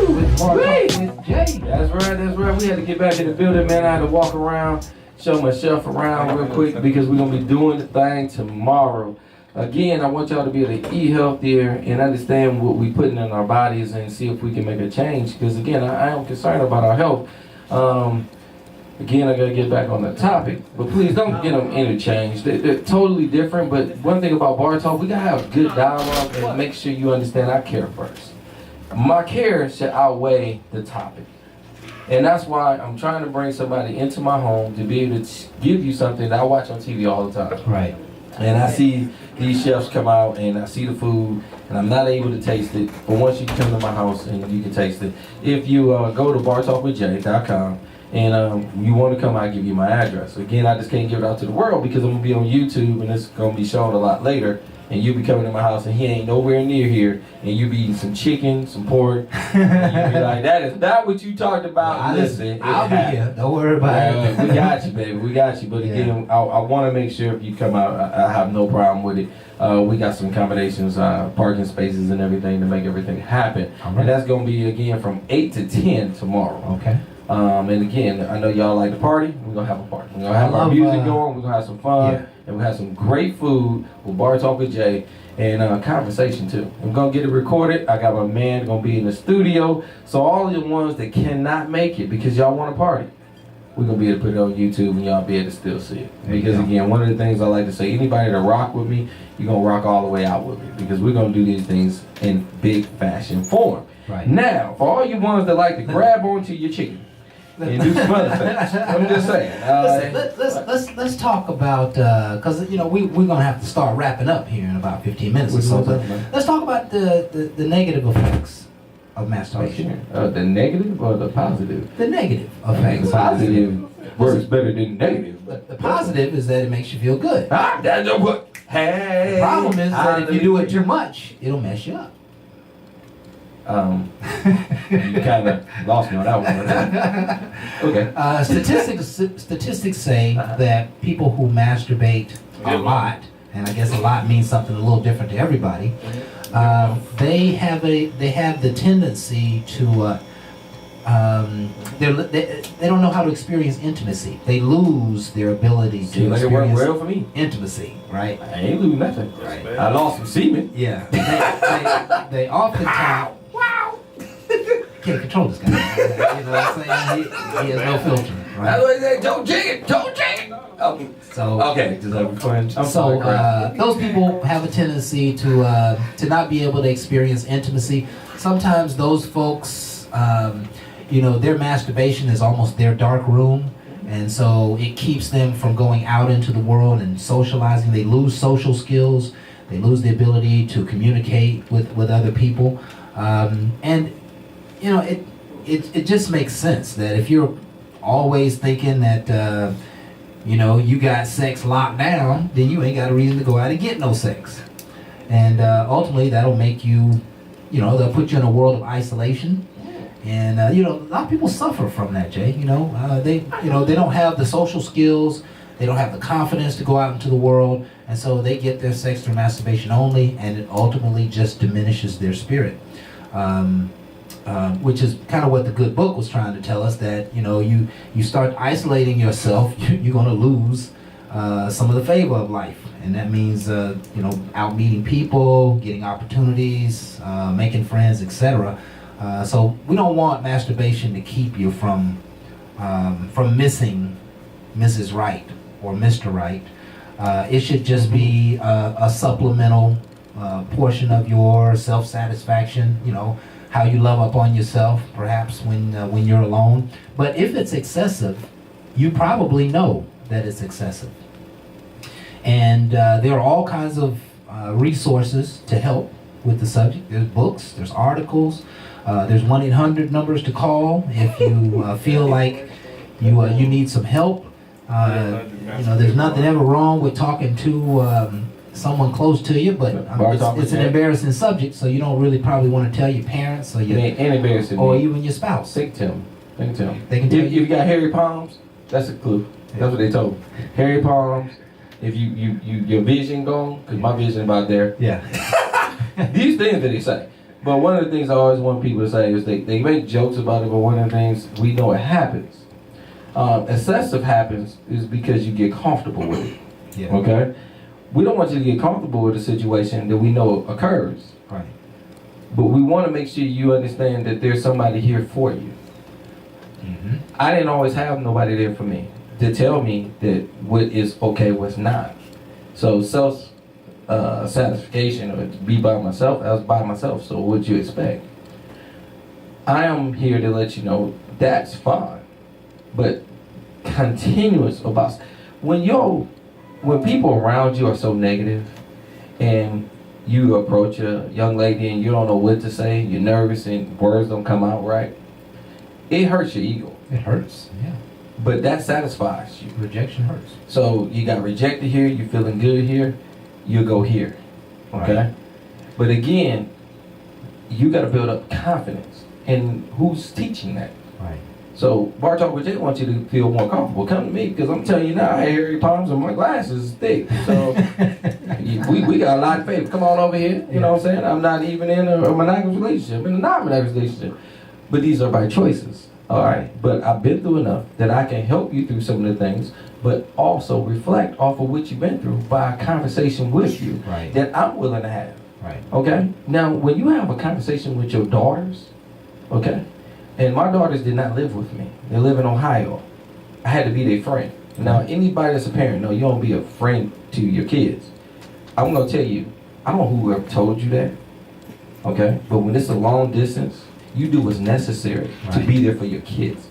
With Jay. That's right. We had to get back in the building, man. I had to walk around, show myself around real quick because we're going to be doing the thing tomorrow. Again, I want y'all to be able to eat healthier and understand what we're putting in our bodies and see if we can make a change. Because again, I am concerned about our health. Again, I got to get back on the topic, but please don't get them interchanged. They're totally different, but one thing about Bar Talk, we got to have good dialogue and make sure you understand I care first. My care should outweigh the topic. And that's why I'm trying to bring somebody into my home to be able to give you something that I watch on TV all the time. Right. And I see these chefs come out and I see the food and I'm not able to taste it. But once you come to my house and you can taste it, if you go to bartalkwithjay.com and you want to come, I'll give you my address. Again, I just can't give it out to the world because I'm going to be on YouTube and it's going to be shown a lot later. And you'll be coming to my house and he ain't nowhere near here and you be eating some chicken, some pork, and you be like, that is not what you talked about. Listen, I'll be here. Don't worry about it. We got you, baby. We got you. But again, I want to make sure if you come out, I have no problem with it. We got some accommodations, parking spaces and everything to make everything happen. All right. And that's going to be, again, from 8 to 10 tomorrow. Okay. And again, I know y'all like to party. We're going to have a party. We're going to have our music going. We're going to have some fun. Yeah. And we have some great food with Bar Talk with Jay and conversation too. I'm going to get it recorded. I got my man going to be in the studio. So all of the ones that cannot make it because y'all want to party, we're going to be able to put it on YouTube and y'all be able to still see it. Because again, one of the things I like to say, anybody that rock with me, you're going to rock all the way out with me. Because we're going to do these things in big fashion form. Right. Now, for all you ones that like to grab onto your chicken and do some other things, I'm just saying. Let's talk about because you know we're gonna have to start wrapping up here in about 15 minutes or so. But let's talk about the negative effects of masturbation. The negative or the positive? The negative The effects. positive works better than negative. The positive is that it makes you feel good. That's what. Hey. The problem is that if you do it too much, it'll mess you up. You kind of lost me on that one. Okay. Statistics say that people who masturbate a lot, and I guess a lot means something a little different to everybody. They have the tendency to they don't know how to experience intimacy. They lose their ability to Like it worked experience well for me. intimacy. Right. I ain't lose nothing. Right. I lost some semen. Yeah. They oftentimes can't control this guy. You know what I'm saying? He has no filter. That's Right. what they say. Don't jig it. Don't jig it. Okay. So. Okay. Just have a fun. I'm So sorry, Chris. those people have a tendency to not be able to experience intimacy. Sometimes those folks, you know, their masturbation is almost their dark room, and so it keeps them from going out into the world and socializing. They lose social skills. They lose the ability to communicate with other people, and you know it just makes sense that if you're always thinking that you know you got sex locked down, then you ain't got a reason to go out and get no sex, and ultimately that'll make you, you know, they'll put you in a world of isolation, And a lot of people suffer from that, Jay. They don't have the social skills, they don't have the confidence to go out into the world, and so they get their sex through masturbation only, and it ultimately just diminishes their spirit. Which is kind of what the good book was trying to tell us, that you start isolating yourself, you're going to lose some of the favor of life, and that means out meeting people, getting opportunities, making friends, etc. So we don't want masturbation to keep you from missing Mrs. Right or Mr. Right. It should just be a supplemental portion of your self-satisfaction, how you love up on yourself, perhaps when you're alone. But if it's excessive, you probably know that it's excessive. And there are all kinds of resources to help with the subject. There's books, there's articles, there's 1-800 numbers to call if you feel like you need some help. There's nothing ever wrong with talking to someone close to you, but it's an embarrassing subject, so you don't really probably want to tell your parents or even your spouse. They can tell me. They can tell if you got hairy palms, that's a clue. That's what they told me. Hairy palms. If your vision gone, because my vision about there. Yeah. These things that they say. But one of the things I always want people to say is they make jokes about it, but one of the things we know it happens. Excessive happens is because you get comfortable with it. Yeah. Okay? We don't want you to get comfortable with a situation that we know occurs. Right. But we want to make sure you understand that there's somebody here for you. Mm-hmm. I didn't always have nobody there for me to tell me that what is okay, what's not. So satisfaction or to be by myself, I was by myself, so what'd you expect? I am here to let you know that's fine. But continuous about when people around you are so negative and you approach a young lady and you don't know what to say, you're nervous and words don't come out right, it hurts your ego. It hurts, yeah. But that satisfies you. Rejection hurts. So you got rejected here, you're feeling good here, you go here. Okay? Right. But again, you got to build up confidence. And who's teaching that? Right. So Bar Talk with Jay wants you to feel more comfortable. Come to me, because I'm telling you now, I have hairy palms and my glasses is thick. So we got a lot of faith. Come on over here. You know what I'm saying? I'm not even in a monogamous relationship, in a non-monogamous relationship. But these are my choices. All right? But I've been through enough that I can help you through some of the things, but also reflect off of what you've been through by a conversation with you Right. that I'm willing to have. Right. Okay? Now, when you have a conversation with your daughters, okay? And my daughters did not live with me. They live in Ohio. I had to be their friend. Now, anybody that's a parent, no, you don't be a friend to your kids. I'm going to tell you, I don't know who ever told you that, okay? But when it's a long distance, you do what's necessary to be there for your kids.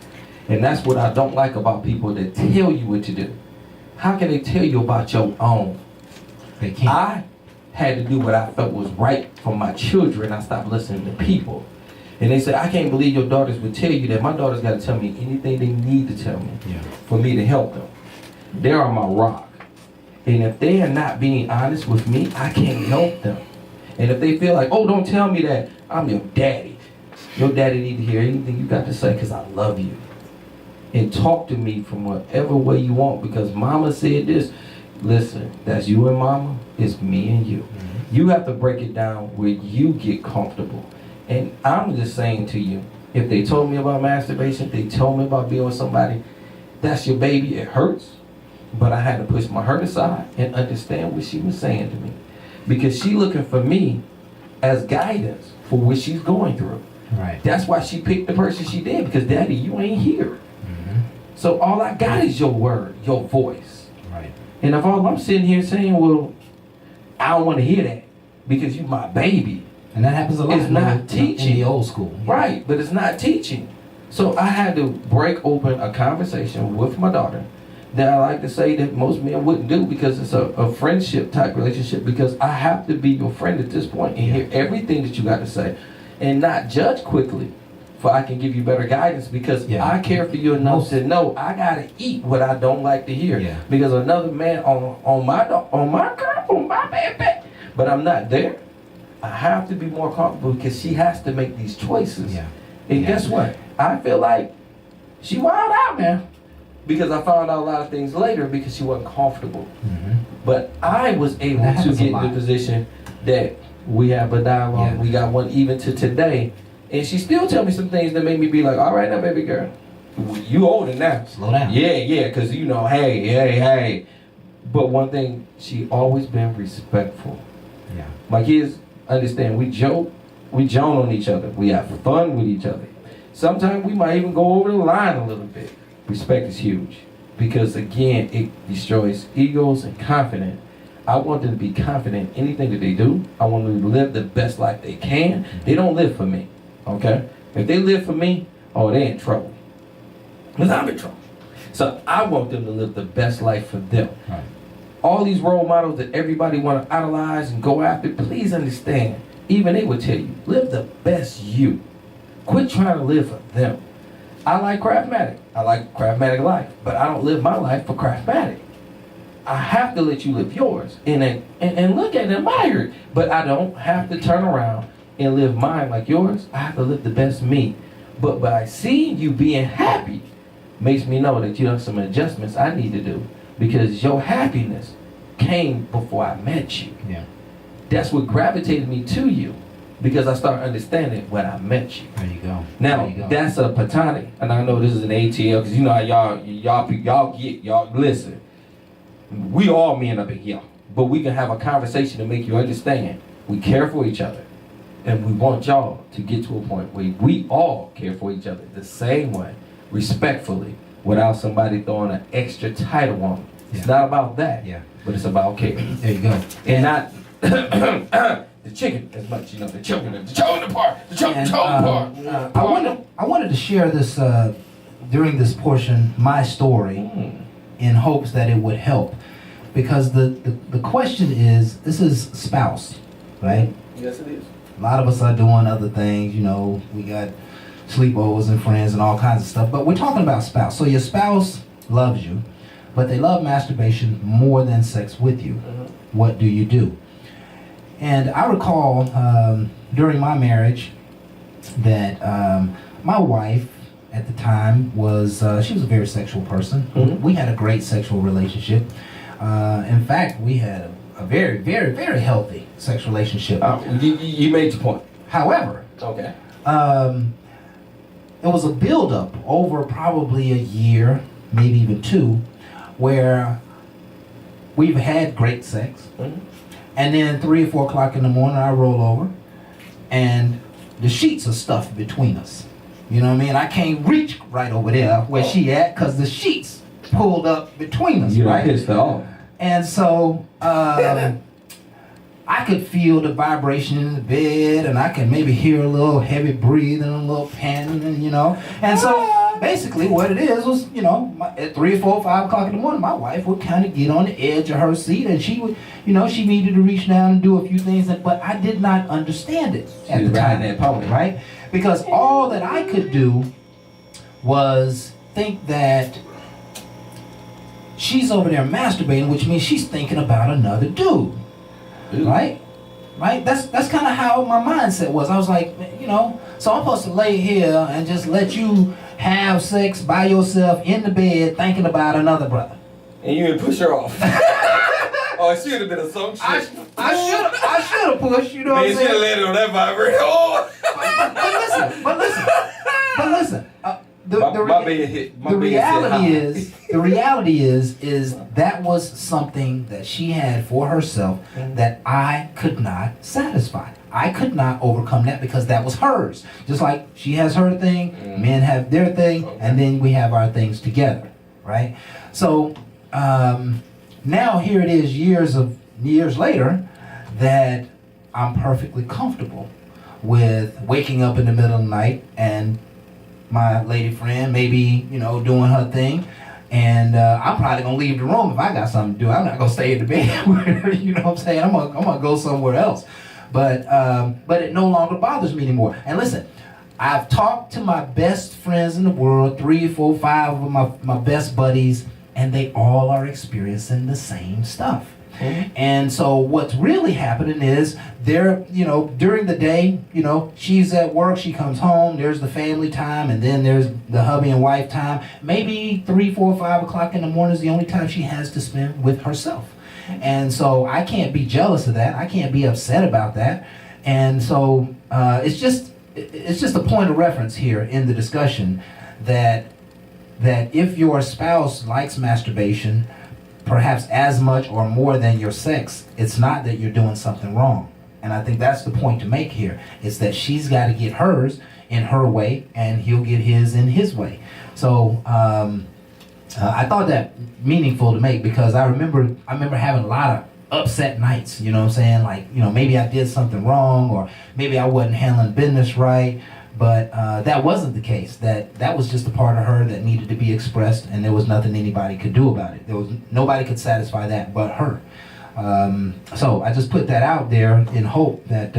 And that's what I don't like about people that tell you what to do. How can they tell you about your own? They can't. I had to do what I felt was right for my children. I stopped listening to people. And they said, I can't believe your daughters would tell you that. My daughters got to tell me anything they need to tell me for me to help them. They are my rock. And if they are not being honest with me, I can't help them. And if they feel like, oh, don't tell me that, I'm your daddy. Your daddy need to hear anything you got to say because I love you. And talk to me from whatever way you want, because mama said this. Listen, that's you and mama, it's me and you. Mm-hmm. You have to break it down where you get comfortable. And I'm just saying to you, if they told me about masturbation, if they told me about being with somebody, that's your baby, it hurts. But I had to push my hurt aside and understand what she was saying to me. Because she looking for me as guidance for what she's going through. Right. That's why she picked the person she did, because daddy, you ain't here. Mm-hmm. So all I got is your word, your voice. Right. And if all I'm sitting here saying, well, I don't want to hear that because you my baby. And that happens a lot. It's not teaching. In the old school. Right, but it's not teaching. So I had to break open a conversation with my daughter that I like to say that most men wouldn't do, because it's a friendship type relationship, because I have to be your friend at this point and hear everything that you got to say and not judge quickly, for I can give you better guidance, because I care for you enough to know I got to eat what I don't like to hear. Yeah. Because another man on my girl, on my baby, but I'm not there. I have to be more comfortable because she has to make these choices. Yeah. And guess what? I feel like she wild out now. Because I found out a lot of things later because she wasn't comfortable. But I was able to get in the position that we have a dialogue. We got one even to today. And she still tell me some things that make me be like, all right now, baby girl. You older now. Slow down. Yeah, because you know, hey. But one thing, she always been respectful. Yeah. My kids understand, we joke, we joan on each other. We have fun with each other. Sometimes we might even go over the line a little bit. Respect is huge. Because again, it destroys egos and confidence. I want them to be confident in anything that they do. I want them to live the best life they can. They don't live for me, okay? If they live for me, oh, they in trouble. Because I'm in trouble. So I want them to live the best life for them. Right. All these role models that everybody want to idolize and go after, please understand, even they would tell you, live the best you. Quit trying to live for them. I like Craftmatic. I like Craftmatic life, but I don't live my life for Craftmatic. I have to let you live yours and look at it, admire it, but I don't have to turn around and live mine like yours. I have to live the best me. But by seeing you being happy makes me know that you have some adjustments I need to do because your happiness came before I met you. Yeah. That's what gravitated me to you because I started understanding when I met you. There you go. Now, that's a platonic, and I know this is an ATL because you know how y'all listen. We all men up in here, but we can have a conversation to make you understand. We care for each other, and we want y'all to get to a point where we all care for each other the same way, respectfully, without somebody throwing an extra title on it. It's not about that, but it's about care. There you go. And not the chicken as much, you know, the choking part. I wanted to share this during this portion, my story, in hopes that it would help. Because the question is, this is spouse, right? Yes, it is. A lot of us are doing other things, you know, we got sleepovers and friends and all kinds of stuff, but we're talking about spouse. So your spouse loves you, but they love masturbation more than sex with you. What do you do? And I recall during my marriage that my wife at the time was, she was a very sexual person. We had a great sexual relationship. In fact, we had a very, very, very healthy sexual relationship. You made your point. However, okay. It was a buildup over probably a year, maybe even two, where we've had great sex. And then 3 or 4 o'clock in the morning, I roll over, and the sheets are stuffed between us. You know what I mean? I can't reach right over there where she at, because the sheets pulled up between us, right? Pissed off. And so I could feel the vibration in the bed, and I could maybe hear a little heavy breathing, a little panting, you know. And so basically what it is was, you know, at 3 or 4 or 5 o'clock in the morning, my wife would kind of get on the edge of her seat, and she would, you know, she needed to reach down and do a few things, but I did not understand it at the time, right? Because all that I could do was think that she's over there masturbating, which means she's thinking about another dude. Right? That's kind of how my mindset was. I was like, you know, so I'm supposed to lay here and just let you have sex by yourself in the bed thinking about another brother. And you didn't push her off. Oh, she would have been a some shit. I should have pushed, you know what I'm saying? Man, she have landed on that vibrator. Oh. But listen. The reality is that was something that she had for herself that I could not satisfy. I could not overcome that because that was hers. Just like she has her thing, men have their thing, and then we have our things together, right? So now here it is, years later, that I'm perfectly comfortable with waking up in the middle of the night and my lady friend maybe, you know, doing her thing, and I'm probably gonna leave the room if I got something to do. I'm not gonna stay in the bed with her, you know what I'm saying? I'm gonna go somewhere else. But it no longer bothers me anymore. And listen, I've talked to my best friends in the world, 3, 4, 5 of my best buddies, and they all are experiencing the same stuff. And so what's really happening is there, during the day, she's at work, she comes home, there's the family time, and then there's the hubby and wife time. Maybe 3, 4, 5 o'clock in the morning is the only time she has to spend with herself. And so I can't be jealous of that. I can't be upset about that. And so it's just a point of reference here in the discussion that if your spouse likes masturbation, perhaps as much or more than your sex, it's not that you're doing something wrong. And I think that's the point to make here. It's that she's got to get hers in her way, and he'll get his in his way. So I thought that meaningful to make, because I remember having a lot of upset nights, you know what I'm saying? Like, maybe I did something wrong, or maybe I wasn't handling business right. But that wasn't the case. That was just a part of her that needed to be expressed, and there was nothing anybody could do about it. Nobody could satisfy that but her. So I just put that out there in hope that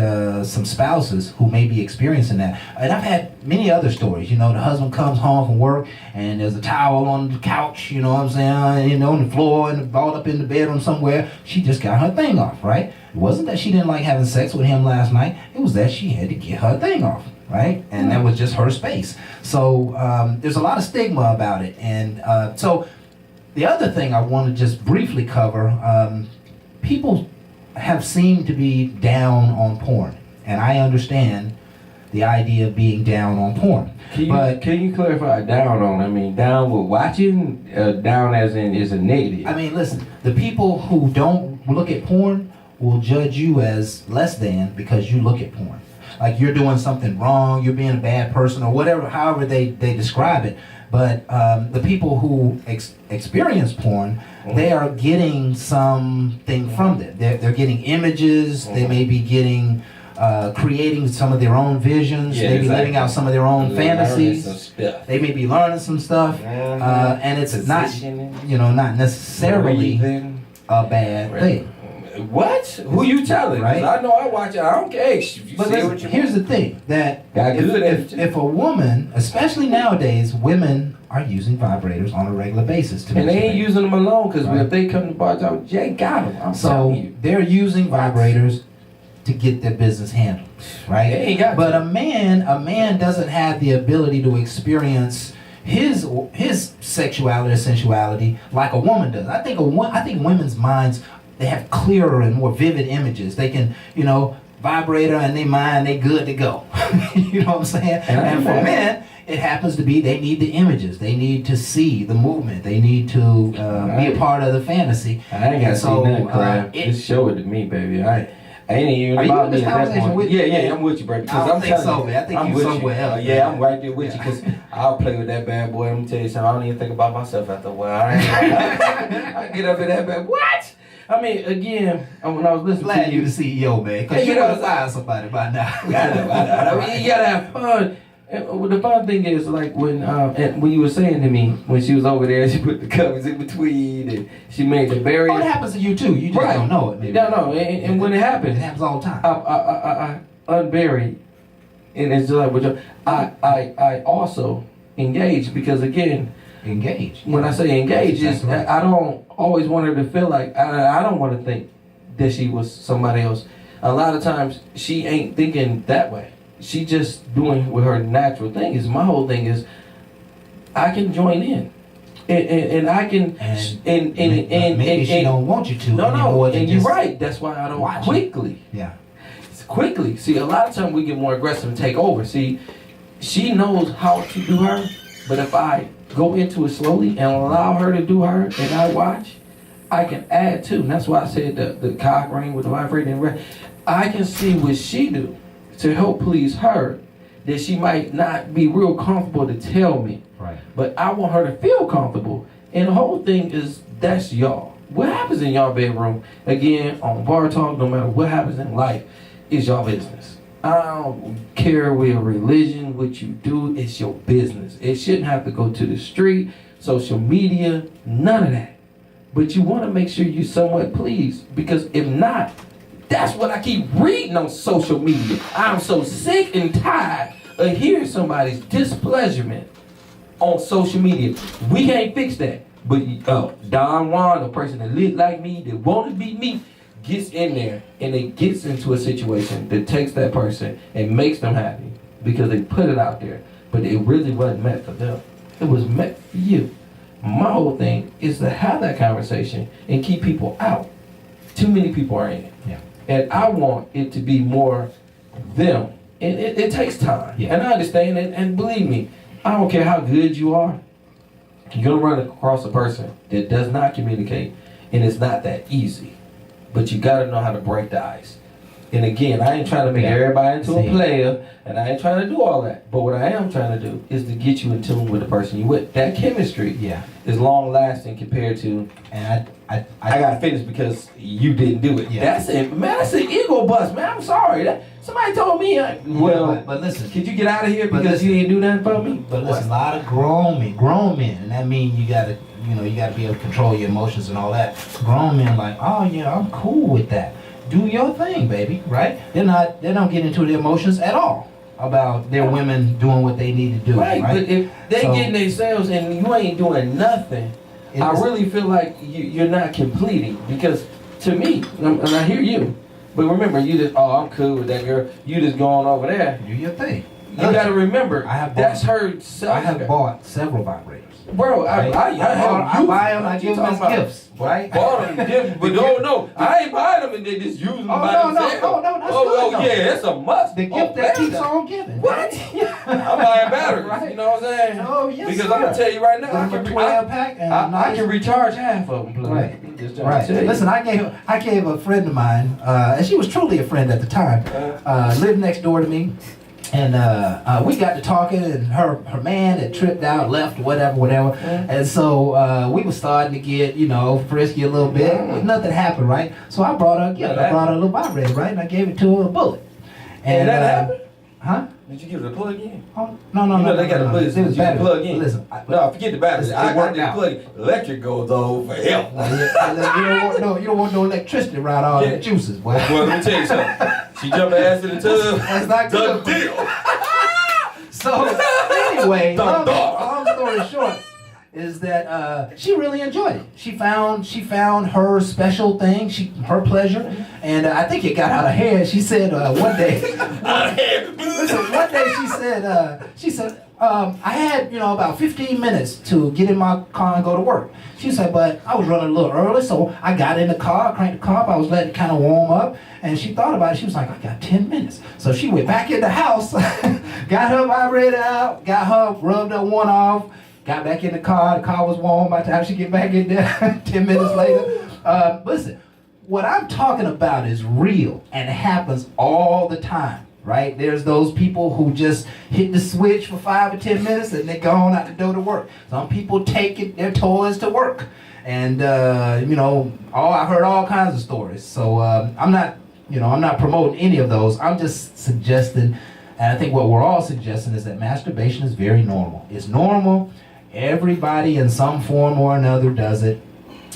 some spouses who may be experiencing that, and I've had many other stories, the husband comes home from work and there's a towel on the couch, you know what I'm saying, on the floor and balled up in the bedroom somewhere. She just got her thing off, right? It wasn't that she didn't like having sex with him last night. It was that she had to get her thing off. Right? And that was just her space. So there's a lot of stigma about it. And so the other thing I want to just briefly cover, people have seemed to be down on porn. And I understand the idea of being down on porn. Can you clarify down on? I mean, down with watching, down as in is a negative. I mean, listen, the people who don't look at porn will judge you as less than because you look at porn. Like you're doing something wrong, you're being a bad person, or whatever, however they describe it. But the people who experience porn, they are getting something from it. They're getting images, they may be getting, creating some of their own visions, they may be living out some of their own fantasies. They may be learning some stuff, and it's not, not necessarily a bad thing. What? Who you telling? Right? I know I watch it. I don't care. But listen, here's the thing, that if a woman, especially nowadays, women are using vibrators on a regular basis. And they ain't using them alone, because if they come to bar talk, Jay got them. So they're using vibrators to get their business handled, right? They ain't got but a man doesn't have the ability to experience his sexuality or sensuality like a woman does. I think women's minds, they have clearer and more vivid images. They can, vibrator in their mind, they good to go. You know what I'm saying? And for men, it happens to be they need the images. They need to see the movement. They need to be a part of the fantasy. I ain't got to see nothing, crap. Just show it to me, baby. I ain't even about me at that point. Yeah, I'm with you, bro. I don't think so, man. I think you're somewhere else. Yeah, I'm right there with you, because I'll play with that bad boy. Let me tell you something. I don't even think about myself after a while. I get up in that bad. What? I mean, again, when I was listening Glad to you, the CEO, man, because you gotta find somebody by now. I mean, you gotta have fun. And the fun thing is, like when you were saying to me, when she was over there, she put the covers in between, and she made the barrier. Oh, it happens to you too. You just don't know it. Maybe. No. And when it happens all the time. I unburied, and it's just like, I also engage, because again. Engage. When I say engage, is right. I don't always want her to feel like, I don't want to think that she was somebody else. A lot of times she ain't thinking that way. She just doing what her natural thing is. My whole thing is I can join in. And I can and maybe she don't want you to. No, and you're right. That's why I don't quickly. Yeah. Quickly. See, a lot of times we get more aggressive and take over. See, she knows how to do her, but if I go into it slowly and allow her to do her, and I watch, I can add to. And that's why I said the cock ring with the vibrating. I can see what she do to help please her, that she might not be real comfortable to tell me. Right. But I want her to feel comfortable. And the whole thing is, that's y'all. What happens in y'all bedroom, again, on Bar Talk, no matter what happens in life, is y'all business. I don't care with religion, what you do, it's your business. It shouldn't have to go to the street, social media, none of that. But you want to make sure you're somewhat pleased, because if not, that's what I keep reading on social media. I'm so sick and tired of hearing somebody's displeasurement on social media. We can't fix that. But Don Juan, the person that lit like me, that want to be me, gets in there and it gets into a situation that takes that person and makes them happy because they put it out there. But it really wasn't meant for them. It was meant for you. My whole thing is to have that conversation and keep people out. Too many people are in it. Yeah. And I want it to be more them. And it takes time. Yeah. And I understand it. And believe me, I don't care how good you are. You're going to run across a person that does not communicate. And it's not that easy. But you got to know how to break the ice. And again, I ain't trying to make everybody into a player, and I ain't trying to do all that. But what I am trying to do is to get you in tune with the person you with. That chemistry is long lasting compared to, and I got to finish because you didn't do it. Yeah. That's it, man. That's an ego bust, man. I'm sorry. Somebody told me, but listen, could you get out of here because you didn't do nothing for me? But listen, a lot of grown men, and that means you gotta be able to control your emotions and all that. Grown men like, oh yeah, I'm cool with that. Do your thing, baby, right? They don't get into their emotions at all about their women doing what they need to do, right? But if they getting themselves and you ain't doing nothing, I really feel like you're not completing. Because to me, and I hear you, but remember, you just, I'm cool with that girl. You just going over there. Do your thing. You got to remember, that's her self. I have bought several vibrators. Bro, I buy them, I give them as gifts, right? Bought them gifts, but no, I ain't buying them and they just use them by themselves. No, yeah, that's a must. The gift that keeps on giving. What? I'm buying batteries, right? You know what I'm saying? Oh, yes, because I'm going to tell you right now, I can recharge half of them. Right. Listen, I gave a friend of mine, and she was truly a friend at the time, lived next door to me. And we got to talking, and her man had tripped out, left, whatever. And so we were starting to get, frisky a little bit. But nothing happened, right? So I brought her a gift. I brought her a little vibrator, right? And I gave it to her a bullet. And that happened? Huh? Did you give it a plug in? Oh, no. They got a plug in. Plug in. Listen, forget the battery. I got that plug in. Electric goes over for help. You don't want no electricity around all the juices, boy. Well, let me tell you something. She jumped her ass in the tub. That's not good. Done deal. So anyway, long story short, is that she really enjoyed it. She found her special thing, her pleasure, and I think it got out of hand. She said one day, she said, I had about 15 minutes to get in my car and go to work. She said, but I was running a little early, so I got in the car, cranked the car up, I was letting it kind of warm up, and she thought about it. She was like, I got 10 minutes. So she went back in the house, got her vibrator out, got her rubbed her one off, got back in the car was warm by the time she get back in there 10 minutes later. Listen, what I'm talking about is real, and it happens all the time. Right? There's those people who just hit the switch for 5 or 10 minutes and they're gone out the door to work. Some people take their toys to work. And, I've heard all kinds of stories. So I'm not promoting any of those. I'm just suggesting, and I think what we're all suggesting is that masturbation is very normal. It's normal. Everybody in some form or another does it.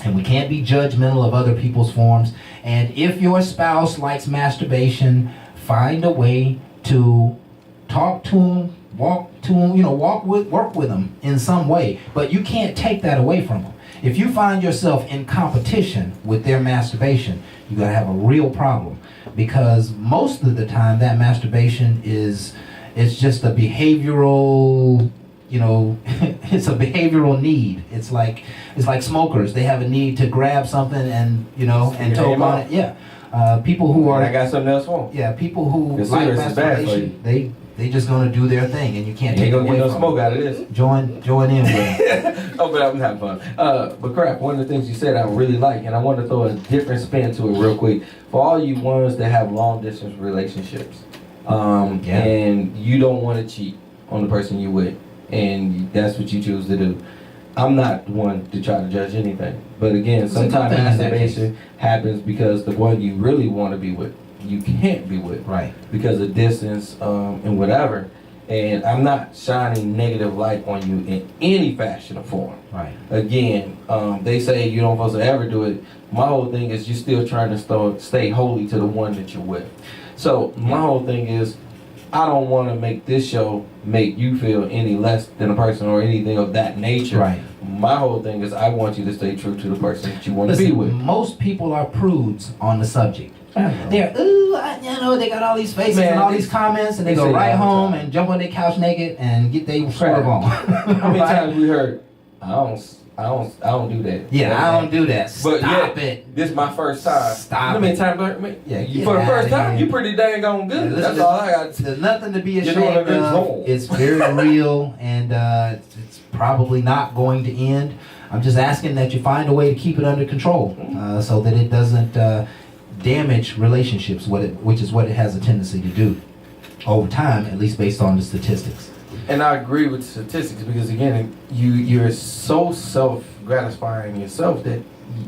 And we can't be judgmental of other people's forms. And if your spouse likes masturbation, find a way to talk to them, work with them in some way. But you can't take that away from them. If you find yourself in competition with their masturbation, you're going to have a real problem. Because most of the time that masturbation it's just a behavioral, it's a behavioral need. It's like smokers. They have a need to grab something and talk on it. Yeah. People who are... I got something else for them. Yeah, people who like masturbation, they just gonna do their thing, and you can't take it away from them. Ain't gonna get no smoke out of this. Join in with them. Oh, but I'm having fun. But crap, one of the things you said I really like, and I want to throw a different spin to it real quick. For all you ones that have long distance relationships, and you don't want to cheat on the person you with, and that's what you choose to do. I'm not one to try to judge anything. But again, sometimes masturbation happens because the one you really want to be with, you can't be with. Right. Because of distance and whatever. And I'm not shining negative light on you in any fashion or form. Right. Again, they say you don't supposed to ever do it. My whole thing is you're still trying to stay holy to the one that you're with. So my whole thing is, I don't want to make this show make you feel any less than a person or anything of that nature. Right. my whole thing is I want you to stay true to the person that you want to be with. Most people are prudes on the subject. They're, they got all these faces Man, and all these comments, and they go say right that all the home time. and jump on their couch naked and get their swerve on. How many Right? times we heard, I don't do that. Yeah, I don't do that. But Stop yeah, it. this is my first time. Stop How many it. times? Yeah, You get for the first outta time, here. you pretty dang on good. Listen, That's all I got. There's nothing to be You're doing ashamed a good of. job. It's very real, and it's probably not going to end. I'm just asking that you find a way to keep it under control, so that it doesn't damage relationships, which is what it has a tendency to do over time, at least based on the statistics. And I agree with the statistics because again, you're so self-gratifying yourself that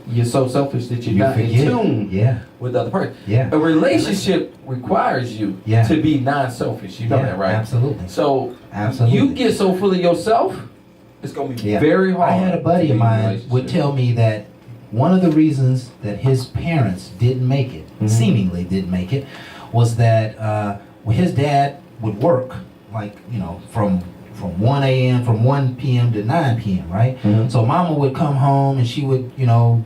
you're so selfish that you're You not in forget. tune Yeah, with the other person. yeah, A relationship requires you Yeah. to be non-selfish. You know yeah, that, right? Absolutely, So absolutely. you get so full of yourself, it's gonna be Yeah. very hard. I had a buddy to of be in a mine relationship. would tell me that one of the reasons that his parents didn't make it, Mhm. seemingly didn't make it, was that when his dad would work, like, from 1 a.m., from 1 p.m. to 9 p.m., right? Mhm. So mama would come home and she would,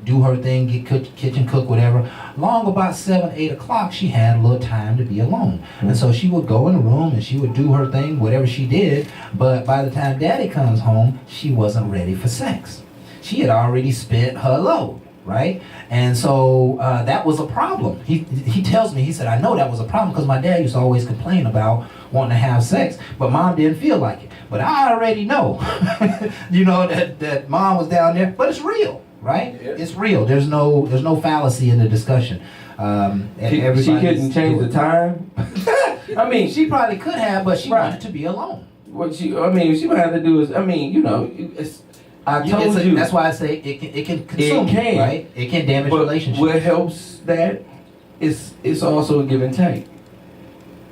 do her thing, kitchen cook, whatever. Long about 7, 8 o'clock, she had a little time to be alone. And so she would go in the room and she would do her thing, whatever she did. But by the time daddy comes home, she wasn't ready for sex. She had already spent her load, right? And so that was a problem. He tells me, he said, I know that was a problem because my dad used to always complain about wanting to have sex, but mom didn't feel like it. But I already know, that mom was down there, but it's real, right? Yeah. It's real. There's no fallacy in the discussion. She couldn't change the time. I mean, She probably could have, but she Right. wanted to be alone. what she might have to do is, it's. I told you. That's why I say it can consume, can. right? It can damage But relationships. what helps that is it's also a give and take.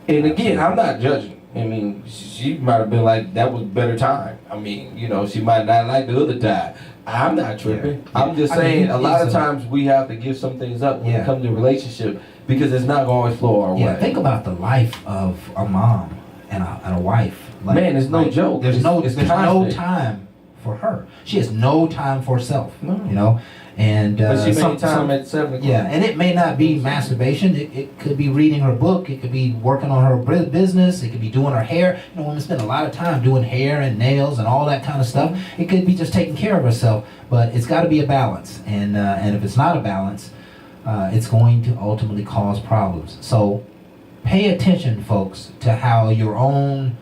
And again, I'm not judging. I mean, she might have been like, that was better time. I mean, she might not like the other time. I'm not tripping. Yeah. I'm just I mean, saying a lot of it's a- times we have to give some things up when Yeah. it comes to a relationship because it's not going to always flow our Yeah, way. think about the life of a mom and a wife. Man, it's no joke. There's no It's no constant. time for her. She has no time for herself. No. And But she some- made time some- at 7 o'clock. Yeah, and it may not be masturbation. It could be reading her book. It could be working on her business. It could be doing her hair. Women spend a lot of time doing hair and nails and all that kind of stuff. It could be just taking care of herself. But it's got to be a balance. And if it's not a balance, it's going to ultimately cause problems. So pay attention, folks, to how your own,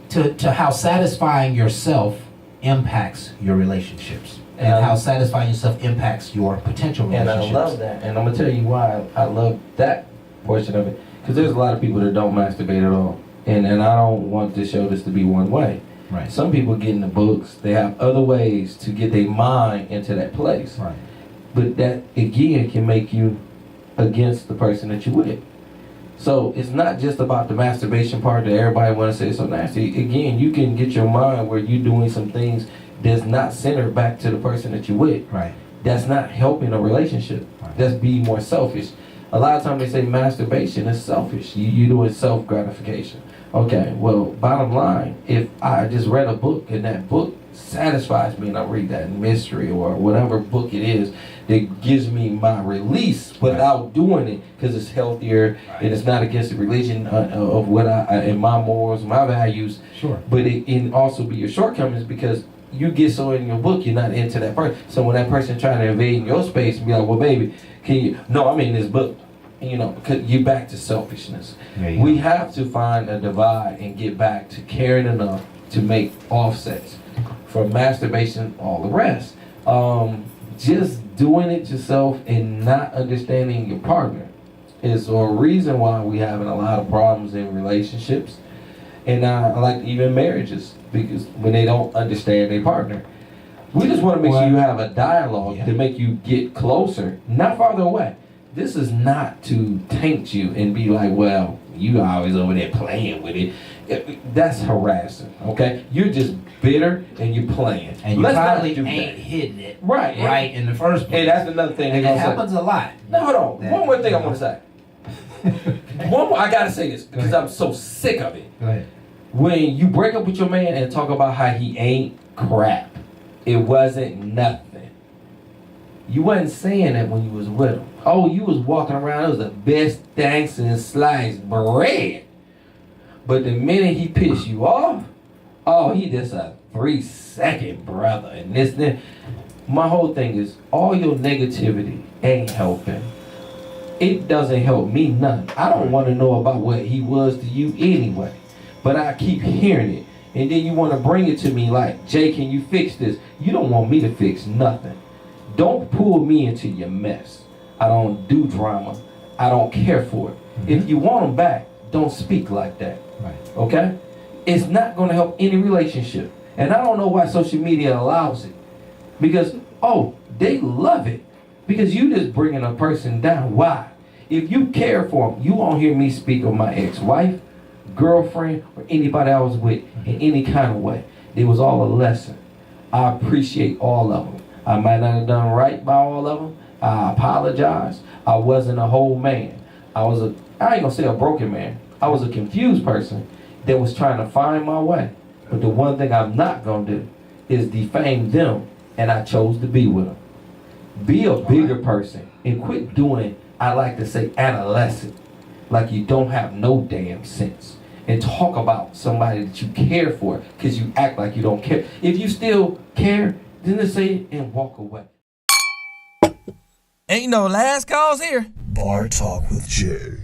to how satisfying yourself impacts your relationships. And how satisfying yourself impacts your potential And relationships. I love that. And I'm going to tell you why I love that portion of it. Because there's a lot of people that don't masturbate at all. And I don't want to show this to be one way. Right. Some people get in the books. They have other ways to get their mind into that place. Right. But that, again, can make you against the person that you're with. So it's not just about the masturbation part that everybody want to say is so nasty. Again, you can get your mind where you're doing some things that's not centered back to the person that you're with. Right. That's not helping a relationship. Right. That's being more selfish. A lot of times they say masturbation is selfish. You're doing self-gratification. Okay, well, bottom line, if I just read a book and that book satisfies me and I read that mystery or whatever book it is that gives me my release without doing it because it's healthier and it's not against the religion of what I and my morals, my values. Sure. But it can also be your shortcomings because you get so in your book, you're not into that person. So when that person trying to invade your space and be like, well, baby, can you? No, I'm in this book. Because you're back to selfishness. We have to find a divide and get back to caring enough to make offsets from masturbation, all the rest. Just doing it yourself and not understanding your partner is a reason why we having a lot of problems in relationships and like even marriages, because when they don't understand their partner. We just want to make sure you have a dialogue to make you get closer, not farther away. This is not to taint you and be like, well, you always over there playing with it. That's harassing, okay? You're just bitter and you're playing. And you Let's not probably do ain't that. hitting it Right. in the first place. And that's another thing And they're it gonna say. happens a lot. No, hold on. One more thing I want to say. One more, I gotta say this because I'm so sick of it. Go ahead. When you break up with your man and talk about how he ain't crap, It wasn't nothing. You wasn't saying that when you was with him. Oh, you was walking around, it was the best thing since sliced bread. But the minute he pissed you off, oh, he just a 3-second brother. And this. My whole thing is, all your negativity ain't helping. It doesn't help me none. I don't want to know about what he was to you anyway. But I keep hearing it. And then you want to bring it to me like, Jay, can you fix this? You don't want me to fix nothing. Don't pull me into your mess. I don't do drama. I don't care for it. If you want them back, don't speak like that. Right. Okay? It's not going to help any relationship. And I don't know why social media allows it. Because, oh, they love it. Because you just bringing a person down. Why? If you care for them, you won't hear me speak of my ex-wife, girlfriend, or anybody I was with in any kind of way. It was all a lesson. I appreciate all of them. I might not have done right by all of them. I apologize. I wasn't a whole man. I ain't gonna say a broken man. I was a confused person that was trying to find my way. But the one thing I'm not gonna do is defame them, and I chose to be with them. Be a bigger person and quit doing, I like to say, adolescent. Like you don't have no damn sense. And talk about somebody that you care for because you act like you don't care. If you still care, then just say it and walk away. Ain't no last calls here. Bar Talk with Jay.